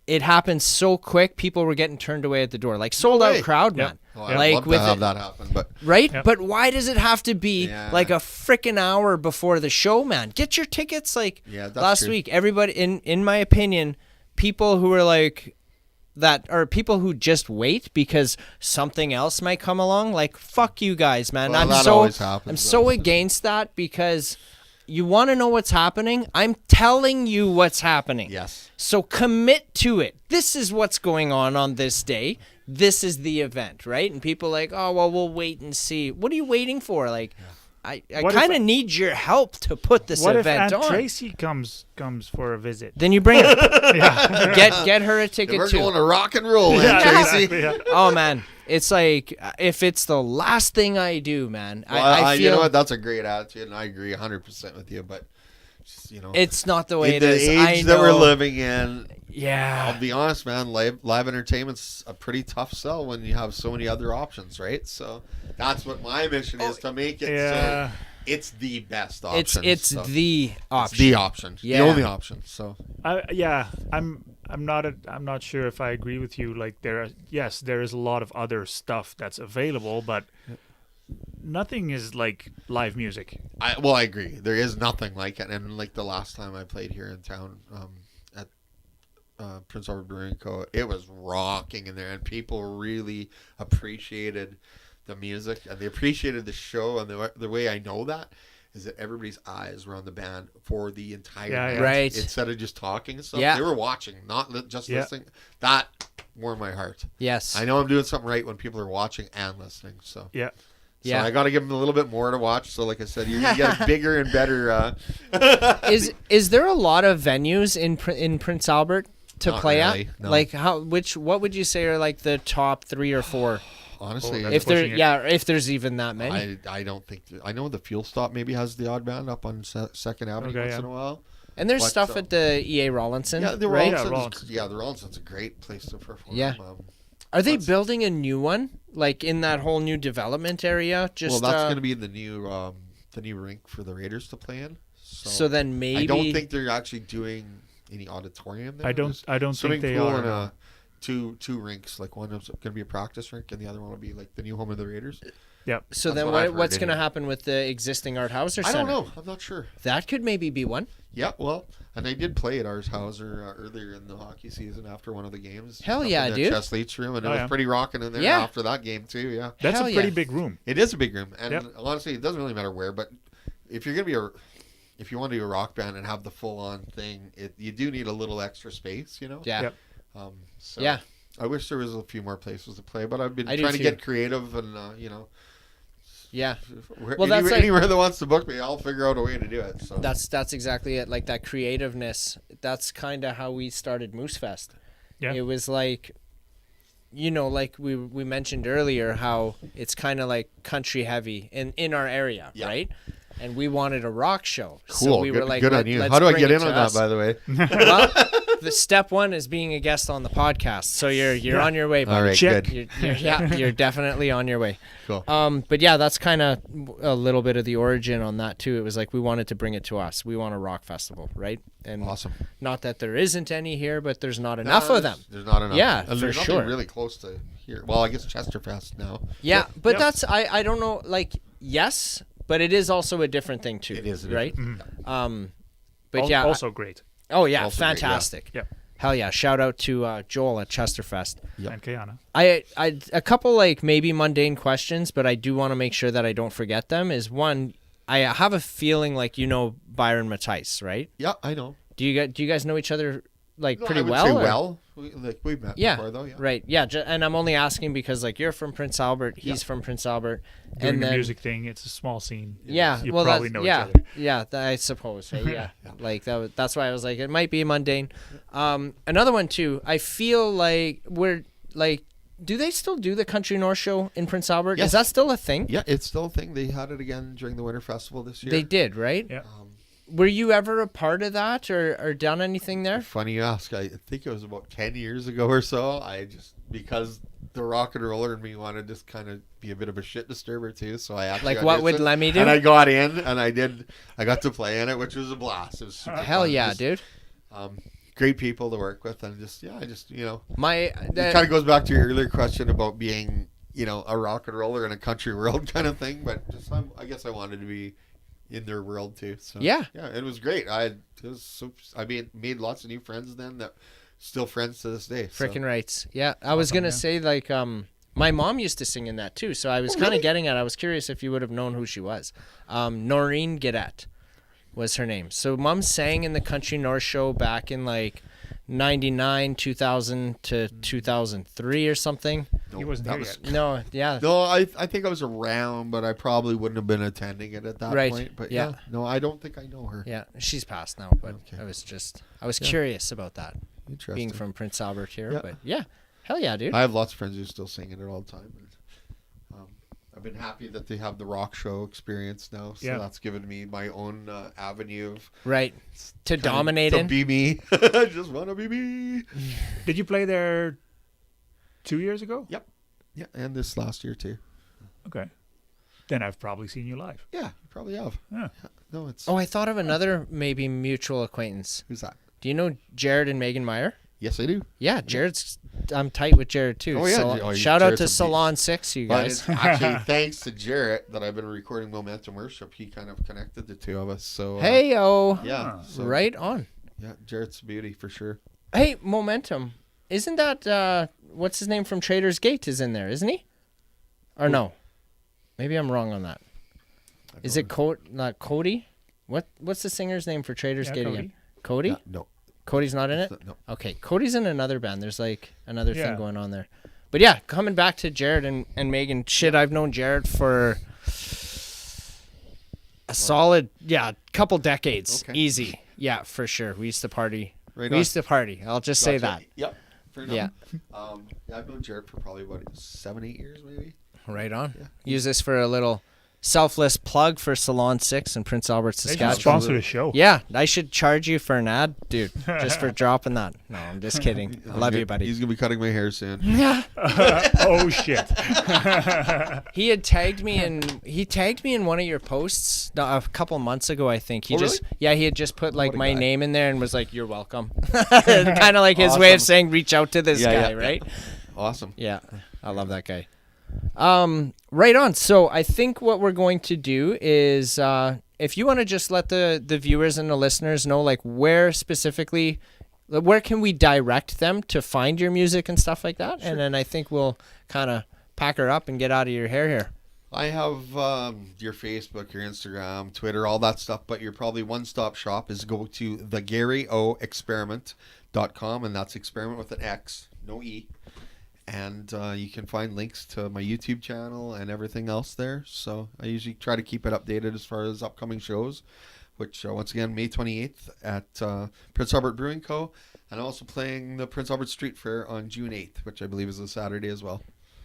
[SPEAKER 3] It happened so quick, people were getting turned away at the door. Like sold out crowd, man.
[SPEAKER 5] Well, I'd
[SPEAKER 3] Like
[SPEAKER 5] love
[SPEAKER 3] with
[SPEAKER 5] to have
[SPEAKER 3] it-
[SPEAKER 5] that happen, but
[SPEAKER 3] Right?
[SPEAKER 1] Yep.
[SPEAKER 3] But why does it have to be
[SPEAKER 5] Yeah.
[SPEAKER 3] like a freaking hour before the show, man? Get your tickets like
[SPEAKER 5] Yeah, that's
[SPEAKER 3] last
[SPEAKER 5] true.
[SPEAKER 3] week. Everybody, in my opinion, people who are like that are people who just wait because something else might come along. Like, fuck you guys, man.
[SPEAKER 5] Well,
[SPEAKER 3] I'm
[SPEAKER 5] that
[SPEAKER 3] so
[SPEAKER 5] always happens,
[SPEAKER 3] I'm so
[SPEAKER 5] though.
[SPEAKER 3] against that because you want to know what's happening? I'm telling you what's happening.
[SPEAKER 5] yes.
[SPEAKER 3] So commit to it. This is what's going on this day. This is the event, right? And people are like, oh, well, we'll wait and see. What are you waiting for? Like, I
[SPEAKER 1] What if-
[SPEAKER 3] kind of need your help to put this
[SPEAKER 1] What if
[SPEAKER 3] event
[SPEAKER 1] Aunt
[SPEAKER 3] on.
[SPEAKER 1] Tracy comes for a visit?
[SPEAKER 3] Then you bring her.
[SPEAKER 1] Yeah.
[SPEAKER 3] Get her a ticket
[SPEAKER 5] We're
[SPEAKER 3] too.
[SPEAKER 5] going to rock and roll,
[SPEAKER 1] Yeah,
[SPEAKER 5] Tracy.
[SPEAKER 1] exactly, yeah.
[SPEAKER 3] Oh man, it's like if it's the last thing I do, man,
[SPEAKER 5] Well,
[SPEAKER 3] I feel
[SPEAKER 5] you know what? That's a great attitude, and I agree 100% with you. But just,
[SPEAKER 3] it's not the way
[SPEAKER 5] in
[SPEAKER 3] it
[SPEAKER 5] the
[SPEAKER 3] is.
[SPEAKER 5] age
[SPEAKER 3] I
[SPEAKER 5] that we're
[SPEAKER 3] know.
[SPEAKER 5] living in,
[SPEAKER 3] Yeah.
[SPEAKER 5] I'll be honest, man. Live entertainment's a pretty tough sell when you have so many other options, right? So that's what my mission is, to make it
[SPEAKER 1] Yeah.
[SPEAKER 5] so it's the best option.
[SPEAKER 3] It's
[SPEAKER 5] so
[SPEAKER 3] the
[SPEAKER 5] it's
[SPEAKER 3] option.
[SPEAKER 5] the option,
[SPEAKER 3] Yeah.
[SPEAKER 5] the only option. So
[SPEAKER 1] I'm I'm not sure if I agree with you. Like there is a lot of other stuff that's available, but nothing is like live music.
[SPEAKER 5] I agree. There is nothing like it. And like the last time I played here in town, at Prince Albert Brewing Co., it was rocking in there, and people really appreciated the music, and they appreciated the show. And the way I know that is that everybody's eyes were on the band for the entire night.
[SPEAKER 3] Right.
[SPEAKER 5] Instead of just talking and stuff,
[SPEAKER 3] Yeah.
[SPEAKER 5] they were watching, not just listening. That warmed my heart.
[SPEAKER 3] Yes.
[SPEAKER 5] I know I'm doing something right when people are watching and listening. So
[SPEAKER 1] Yeah.
[SPEAKER 5] So
[SPEAKER 3] Yeah.
[SPEAKER 5] I got to give them a little bit more to watch. So like I said, you're going to get bigger and better.
[SPEAKER 3] Is there a lot of venues in Prince Albert to
[SPEAKER 5] Not
[SPEAKER 3] play
[SPEAKER 5] really,
[SPEAKER 3] at?
[SPEAKER 5] no.
[SPEAKER 3] Like what would you say are like the top 3 or 4?
[SPEAKER 5] Honestly,
[SPEAKER 1] that's
[SPEAKER 3] If there,
[SPEAKER 1] pushing it.
[SPEAKER 3] if there's even that many.
[SPEAKER 5] I don't think I know the Fuel Stop maybe has the odd band up on Second Avenue
[SPEAKER 1] Okay,
[SPEAKER 5] once
[SPEAKER 1] yeah.
[SPEAKER 5] in a while.
[SPEAKER 3] And there's
[SPEAKER 5] But,
[SPEAKER 3] stuff at the EA Rawlinson,
[SPEAKER 5] Yeah, the
[SPEAKER 3] right?
[SPEAKER 5] Rawlinson's, the Rawlinson's a great place to perform.
[SPEAKER 3] Yeah. Are they
[SPEAKER 5] That's-
[SPEAKER 3] building a new one, like in that whole new development area? Just
[SPEAKER 5] well, that's going to be the new rink for the Raiders to play in.
[SPEAKER 3] so then maybe
[SPEAKER 5] I don't think they're actually doing any auditorium there.
[SPEAKER 1] I don't
[SPEAKER 5] Swimming
[SPEAKER 1] think they
[SPEAKER 5] pool
[SPEAKER 1] are.
[SPEAKER 5] and two rinks. Like one is going to be a practice rink, and the other one will be like the new home of the Raiders.
[SPEAKER 1] Yep.
[SPEAKER 3] So
[SPEAKER 5] That's
[SPEAKER 3] then
[SPEAKER 5] what I've heard
[SPEAKER 3] what's going to
[SPEAKER 5] anyway.
[SPEAKER 3] happen with the existing Art Hauser
[SPEAKER 5] I
[SPEAKER 3] Center?
[SPEAKER 5] don't know. I'm not sure.
[SPEAKER 3] That could maybe be one.
[SPEAKER 5] Yeah, well, and I did play at Ars Hauser earlier in the hockey season after one of the games.
[SPEAKER 3] Hell
[SPEAKER 5] up
[SPEAKER 3] yeah,
[SPEAKER 5] in the
[SPEAKER 3] dude.
[SPEAKER 5] Chess Leach room, and it
[SPEAKER 1] Oh,
[SPEAKER 5] was
[SPEAKER 1] yeah.
[SPEAKER 5] pretty rocking in there
[SPEAKER 3] Yeah.
[SPEAKER 5] after that game too. Yeah,
[SPEAKER 1] That's
[SPEAKER 3] Hell
[SPEAKER 1] a pretty
[SPEAKER 3] yeah.
[SPEAKER 1] big room.
[SPEAKER 5] it is a big room, and
[SPEAKER 1] Yep.
[SPEAKER 5] honestly, it doesn't really matter where. But if you're gonna be if you want to do a rock band and have the full on thing, you do need a little extra space, you know.
[SPEAKER 3] Yeah.
[SPEAKER 1] Yep.
[SPEAKER 5] So
[SPEAKER 3] Yeah.
[SPEAKER 5] I wish there was a few more places to play, but I've been
[SPEAKER 3] I do
[SPEAKER 5] trying to
[SPEAKER 3] too.
[SPEAKER 5] get creative, and
[SPEAKER 3] Yeah. Well, that's like-
[SPEAKER 5] anywhere that wants to book me, I'll figure out a way to do it. So
[SPEAKER 3] That's exactly it. Like that creativeness. That's kind of how we started Moosefest.
[SPEAKER 1] Yeah.
[SPEAKER 3] It was like, like we mentioned earlier, how it's kind of like country heavy in our area,
[SPEAKER 5] Yeah.
[SPEAKER 3] right? And we wanted a rock show.
[SPEAKER 5] cool.
[SPEAKER 3] So we
[SPEAKER 5] good
[SPEAKER 3] were like,
[SPEAKER 5] good on you.
[SPEAKER 3] let's
[SPEAKER 5] How do I
[SPEAKER 3] bring
[SPEAKER 5] get
[SPEAKER 3] it
[SPEAKER 5] in
[SPEAKER 3] to
[SPEAKER 5] on
[SPEAKER 3] us.
[SPEAKER 5] that? By the way.
[SPEAKER 3] Well, the step 1 is being a guest on the podcast. So you're on your way, buddy.
[SPEAKER 5] All right,
[SPEAKER 1] Check.
[SPEAKER 5] good.
[SPEAKER 3] You're definitely on your way.
[SPEAKER 5] Cool.
[SPEAKER 3] But yeah, that's kind of a little bit of the origin on that too. It was like we wanted to bring it to us. We want a rock festival, right? And
[SPEAKER 5] Awesome.
[SPEAKER 3] not that there isn't any here, but there's not enough of them.
[SPEAKER 5] There's not enough.
[SPEAKER 3] Yeah,
[SPEAKER 5] And
[SPEAKER 3] for
[SPEAKER 5] there's nothing
[SPEAKER 3] sure.
[SPEAKER 5] really close to here. Well, I guess Chesterfest now.
[SPEAKER 3] Yeah, but
[SPEAKER 1] Yep.
[SPEAKER 3] that's I don't know. Like yes, but it is also a different thing too.
[SPEAKER 5] It is a
[SPEAKER 3] right.
[SPEAKER 5] different
[SPEAKER 3] But yeah.
[SPEAKER 1] Also great.
[SPEAKER 3] Oh yeah,
[SPEAKER 5] also great, yeah.
[SPEAKER 3] fantastic.
[SPEAKER 1] Yep.
[SPEAKER 3] Hell yeah! Shout out to Joel at Chesterfest.
[SPEAKER 5] Yep.
[SPEAKER 1] And Kayana.
[SPEAKER 3] I a couple like maybe mundane questions, but I do want to make sure that I don't forget them. Is one, I have a feeling like Byron Matthijs, right?
[SPEAKER 5] Yeah, I know.
[SPEAKER 3] Do you guys know each other like
[SPEAKER 5] No,
[SPEAKER 3] pretty
[SPEAKER 5] I would
[SPEAKER 3] well?
[SPEAKER 5] say
[SPEAKER 3] or-
[SPEAKER 5] well. We've met
[SPEAKER 3] Yeah,
[SPEAKER 5] before, though. Yeah.
[SPEAKER 3] right. Yeah, and I'm only asking because like you're from Prince Albert, he's from Prince Albert,
[SPEAKER 1] Doing
[SPEAKER 3] and
[SPEAKER 1] the
[SPEAKER 3] then
[SPEAKER 1] music thing, it's a small scene.
[SPEAKER 3] yeah,
[SPEAKER 1] You
[SPEAKER 3] well,
[SPEAKER 1] probably
[SPEAKER 3] that's,
[SPEAKER 1] know
[SPEAKER 3] yeah,
[SPEAKER 1] each other.
[SPEAKER 3] yeah, I suppose. Hey, yeah, like that's why I was like, it might be mundane. Another one too. I feel like we're like, do they still do the Country North show in Prince Albert?
[SPEAKER 5] Yes.
[SPEAKER 3] Is that still a thing?
[SPEAKER 5] Yeah, it's still a thing. They had it again during the Winter Festival this year.
[SPEAKER 3] They did, right?
[SPEAKER 1] Yeah.
[SPEAKER 3] Were you ever a part of that or done anything there?
[SPEAKER 5] Funny you ask. I think it was about 10 years ago or so. Because the rock and roller in me wanted to just kind of be a bit of a shit disturber too. So I actually
[SPEAKER 3] Like what would
[SPEAKER 5] auditioned,
[SPEAKER 3] Lemmy do?
[SPEAKER 5] And I got in and I got to play in it, which was a blast. It was super
[SPEAKER 3] Hell
[SPEAKER 5] fun.
[SPEAKER 3] yeah,
[SPEAKER 5] Just,
[SPEAKER 3] dude.
[SPEAKER 5] Great people to work with, and
[SPEAKER 3] My
[SPEAKER 5] it kind of goes back to your earlier question about being, a rock and roller in a country world kind of thing. But I guess I wanted to be in their world too. So
[SPEAKER 3] Yeah.
[SPEAKER 5] it was great. I made lots of new friends then that still friends to this day. So.
[SPEAKER 3] freaking rights. Yeah, I was gonna say like my mom used to sing in that too, so I was kind of
[SPEAKER 5] really?
[SPEAKER 3] getting at. I was curious if you would have known who she was. Noreen Guedette was her name. So mom sang in the Country North show back in like 99, 2000 to 2003 or something.
[SPEAKER 1] He wasn't
[SPEAKER 5] that
[SPEAKER 1] here
[SPEAKER 5] was-
[SPEAKER 1] yet.
[SPEAKER 3] No, yeah.
[SPEAKER 5] No, I think I was around, but I probably wouldn't have been attending it at that
[SPEAKER 3] Right,
[SPEAKER 5] point. But
[SPEAKER 3] yeah.
[SPEAKER 5] no, I don't think I know her.
[SPEAKER 3] Yeah, she's passed now, but
[SPEAKER 5] Okay.
[SPEAKER 3] I was curious about that,
[SPEAKER 5] Interesting.
[SPEAKER 3] being from Prince Albert here.
[SPEAKER 5] Yeah.
[SPEAKER 3] But yeah, hell yeah, dude.
[SPEAKER 5] I have lots of friends who still sing in it all the time. And, I've been happy that they have the rock show experience now, so
[SPEAKER 1] Yeah.
[SPEAKER 5] that's given me my own avenue of
[SPEAKER 3] Right, to
[SPEAKER 5] kinda-
[SPEAKER 3] dominate
[SPEAKER 5] to
[SPEAKER 3] in.
[SPEAKER 5] be me. I just want to be me.
[SPEAKER 1] Did you play there 2 years ago?
[SPEAKER 5] Yep. Yeah, and this last year too.
[SPEAKER 1] Okay. Then I've probably seen you live.
[SPEAKER 5] Yeah, you probably have.
[SPEAKER 1] Yeah.
[SPEAKER 5] No, it's
[SPEAKER 3] Oh, I thought of another maybe mutual acquaintance.
[SPEAKER 5] who's that?
[SPEAKER 3] Do you know Jared and Megan Meyer?
[SPEAKER 5] Yes, I do.
[SPEAKER 3] Yeah, I'm tight with Jared too.
[SPEAKER 5] Oh, yeah.
[SPEAKER 3] So, shout out
[SPEAKER 5] Jared's
[SPEAKER 3] to
[SPEAKER 5] a
[SPEAKER 3] Salon 6, you
[SPEAKER 5] But
[SPEAKER 3] guys.
[SPEAKER 5] it's actually thanks to Jarrett that I've been recording Momentum Worship. He kind of connected the two of us. So
[SPEAKER 3] Hey-o.
[SPEAKER 5] yeah, so,
[SPEAKER 3] Right on.
[SPEAKER 5] yeah, Jarrett's a beauty for sure.
[SPEAKER 3] Hey, Momentum. Isn't that, what's his name from Trader's Gate is in there, isn't he? Or no? Maybe I'm wrong on that. Is it not Cody? What's the singer's name for Trader's Gate again? Cody?
[SPEAKER 5] No.
[SPEAKER 3] Cody's not in it?
[SPEAKER 5] No.
[SPEAKER 3] Okay, Cody's in another band. There's like another
[SPEAKER 1] Yeah.
[SPEAKER 3] thing going on there. But yeah, coming back to Jared and Megan. Shit, I've known Jared for a solid, couple decades.
[SPEAKER 5] Okay.
[SPEAKER 3] Easy. Yeah, for sure. We used to party.
[SPEAKER 5] Right
[SPEAKER 3] We
[SPEAKER 5] on.
[SPEAKER 3] used to party. I'll just say that.
[SPEAKER 5] Yep. Fair enough.
[SPEAKER 3] Yeah.
[SPEAKER 5] I've known Jarrett for probably, 7-8 years maybe?
[SPEAKER 3] Right on.
[SPEAKER 5] Yeah.
[SPEAKER 3] Use this for a little selfless plug for Salon 6 in Prince Albert,
[SPEAKER 1] They
[SPEAKER 3] Saskatchewan.
[SPEAKER 1] should sponsor the show.
[SPEAKER 3] Yeah, I should charge you for an ad, dude, just for dropping that. No, I'm just kidding. I love you, buddy.
[SPEAKER 5] He's going to be cutting my hair soon.
[SPEAKER 3] Yeah.
[SPEAKER 1] Oh shit.
[SPEAKER 3] He had tagged me in one of your posts a couple months ago, I think. He
[SPEAKER 5] really?
[SPEAKER 3] he had just put like
[SPEAKER 5] What a
[SPEAKER 3] my
[SPEAKER 5] guy.
[SPEAKER 3] name in there and was like, "You're welcome." Kind of like his way of
[SPEAKER 5] Awesome.
[SPEAKER 3] saying reach out to this guy,
[SPEAKER 5] Yeah.
[SPEAKER 3] right?
[SPEAKER 5] Awesome.
[SPEAKER 3] Yeah. I love that guy. Right on. So I think what we're going to do is if you want to just let the viewers and the listeners know like where can we direct them to find your music and stuff like that? Sure. And then I think we'll kind of pack her up and get out of your hair here.
[SPEAKER 5] I have your Facebook, your Instagram, Twitter, all that stuff, but your probably one-stop shop is go to thegaryoexperiment.com, and that's experiment with an X, no E. And you can find links to my YouTube channel and everything else there. So I usually try to keep it updated as far as upcoming shows, which once again, May 28th at Prince Albert Brewing Co. And I'm also playing the Prince Albert Street Fair on June 8th, which I believe is a Saturday as well.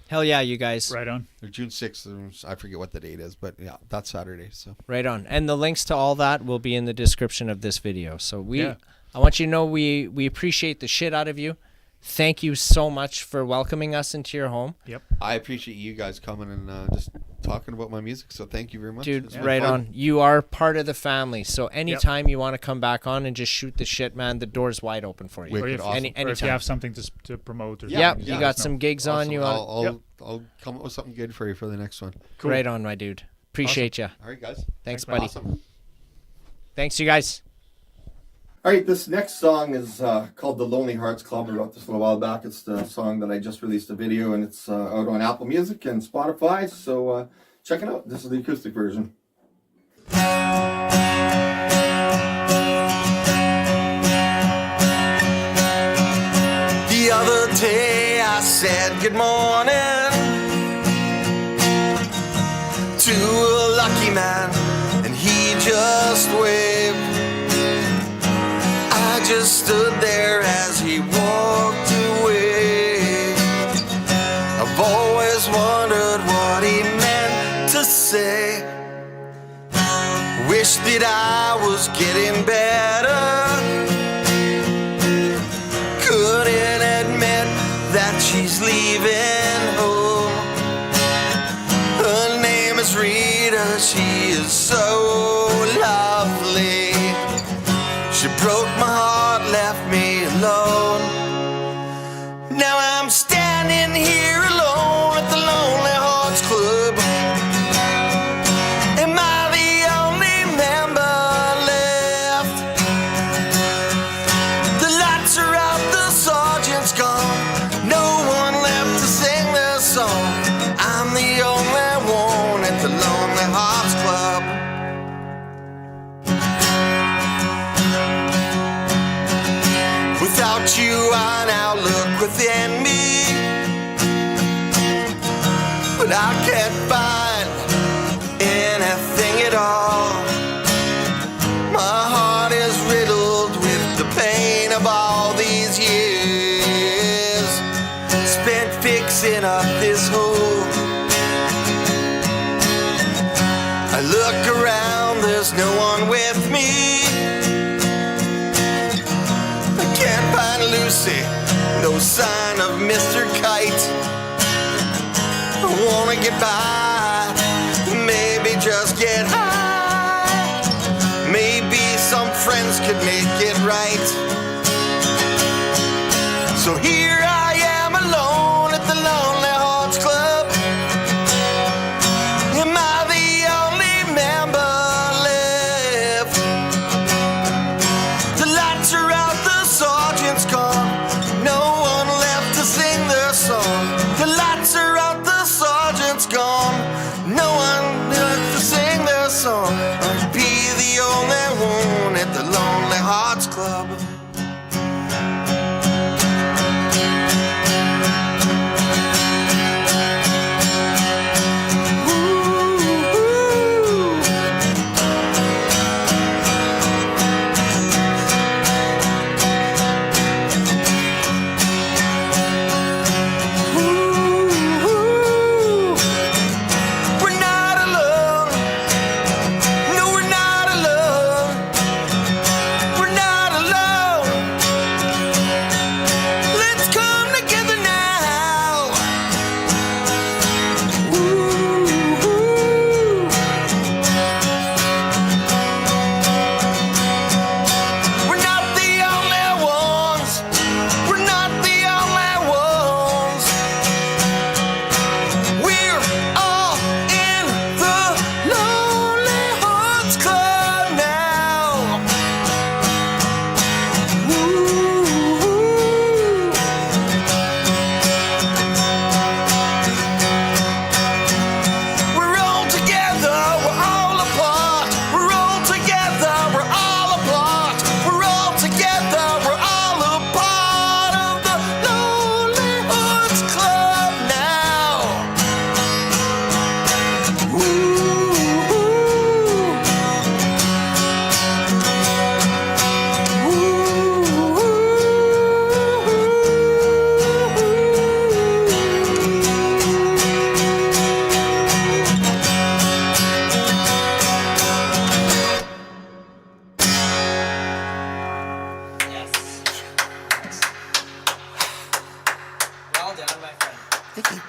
[SPEAKER 3] Hell yeah, you guys.
[SPEAKER 1] Right on.
[SPEAKER 5] Or June 6th, I forget what the date is, but yeah, that's Saturday. So
[SPEAKER 3] Right on. And the links to all that will be in the description of this video. So
[SPEAKER 1] Yeah.
[SPEAKER 3] I want you to know we appreciate the shit out of you. Thank you so much for welcoming us into your home.
[SPEAKER 1] Yep.
[SPEAKER 5] I appreciate you guys coming and just talking about my music. So thank you very much.
[SPEAKER 3] Dude,
[SPEAKER 5] It's been
[SPEAKER 3] right
[SPEAKER 5] fun.
[SPEAKER 3] on. You are part of the family. So anytime you want to come back on and just shoot the shit, man, the door's wide open for you.
[SPEAKER 5] Wicked
[SPEAKER 1] Or if,
[SPEAKER 5] awesome.
[SPEAKER 1] or if
[SPEAKER 3] anytime.
[SPEAKER 1] you have something to promote or
[SPEAKER 3] Yep,
[SPEAKER 1] something,
[SPEAKER 3] you
[SPEAKER 1] let
[SPEAKER 3] got
[SPEAKER 1] us know.
[SPEAKER 3] some gigs on
[SPEAKER 5] Awesome.
[SPEAKER 3] you.
[SPEAKER 5] I'll come up with something good for you for the next one.
[SPEAKER 1] Cool.
[SPEAKER 3] Right on, my dude. Appreciate you.
[SPEAKER 5] All right, guys.
[SPEAKER 3] Thanks,
[SPEAKER 1] man.
[SPEAKER 3] buddy.
[SPEAKER 5] Awesome.
[SPEAKER 3] Thanks, you guys.
[SPEAKER 2] All right, this next song is called The Lonely Hearts Club. I wrote this a little while back. It's the song that I just released a video, and it's out on Apple Music and Spotify. So check it out. This is the acoustic version.
[SPEAKER 4] The other day I said good morning to a lucky man, and he just waved. I just stood there as he walked away. I've always wondered what he meant to say. Wish that I was getting better. Couldn't admit that she's leaving home. Her name is Rita, she is so lovely. She broke my heart, left me alone. Now I'm standing here alone at the Lonely Hearts Club. Am I the only member left? The lights are out, the sergeant's gone. No one left to sing their song. I'm the only one at the Lonely Hearts Club. Without you, I now look within me, but I can't find anything at all. My heart is riddled with the pain of all these years spent fixing up this hole. I look around, there's no one with me. I can't find Lucy, no sign of Mr. Kite. I wanna get by, maybe just get high. Maybe some friends could make it right. So here I am alone at the Lonely Hearts Club. Am I the only member left? The lights are out, the sergeant's gone. No one left to sing their song. The lights are out, the sergeant's gone. No one left to sing their song. I'd be the only one at the Lonely Hearts Club. We're not alone. No, we're not alone. We're not alone. Let's come together now. We're not the only ones. We're not the only ones. We're all in the Lonely Hearts Club now. We're all together, we're all apart. We're all together, we're all apart. We're all together, we're all a part of the Lonely Hearts Club now.
[SPEAKER 3] Yes. Well done, my friend.
[SPEAKER 4] Thank you.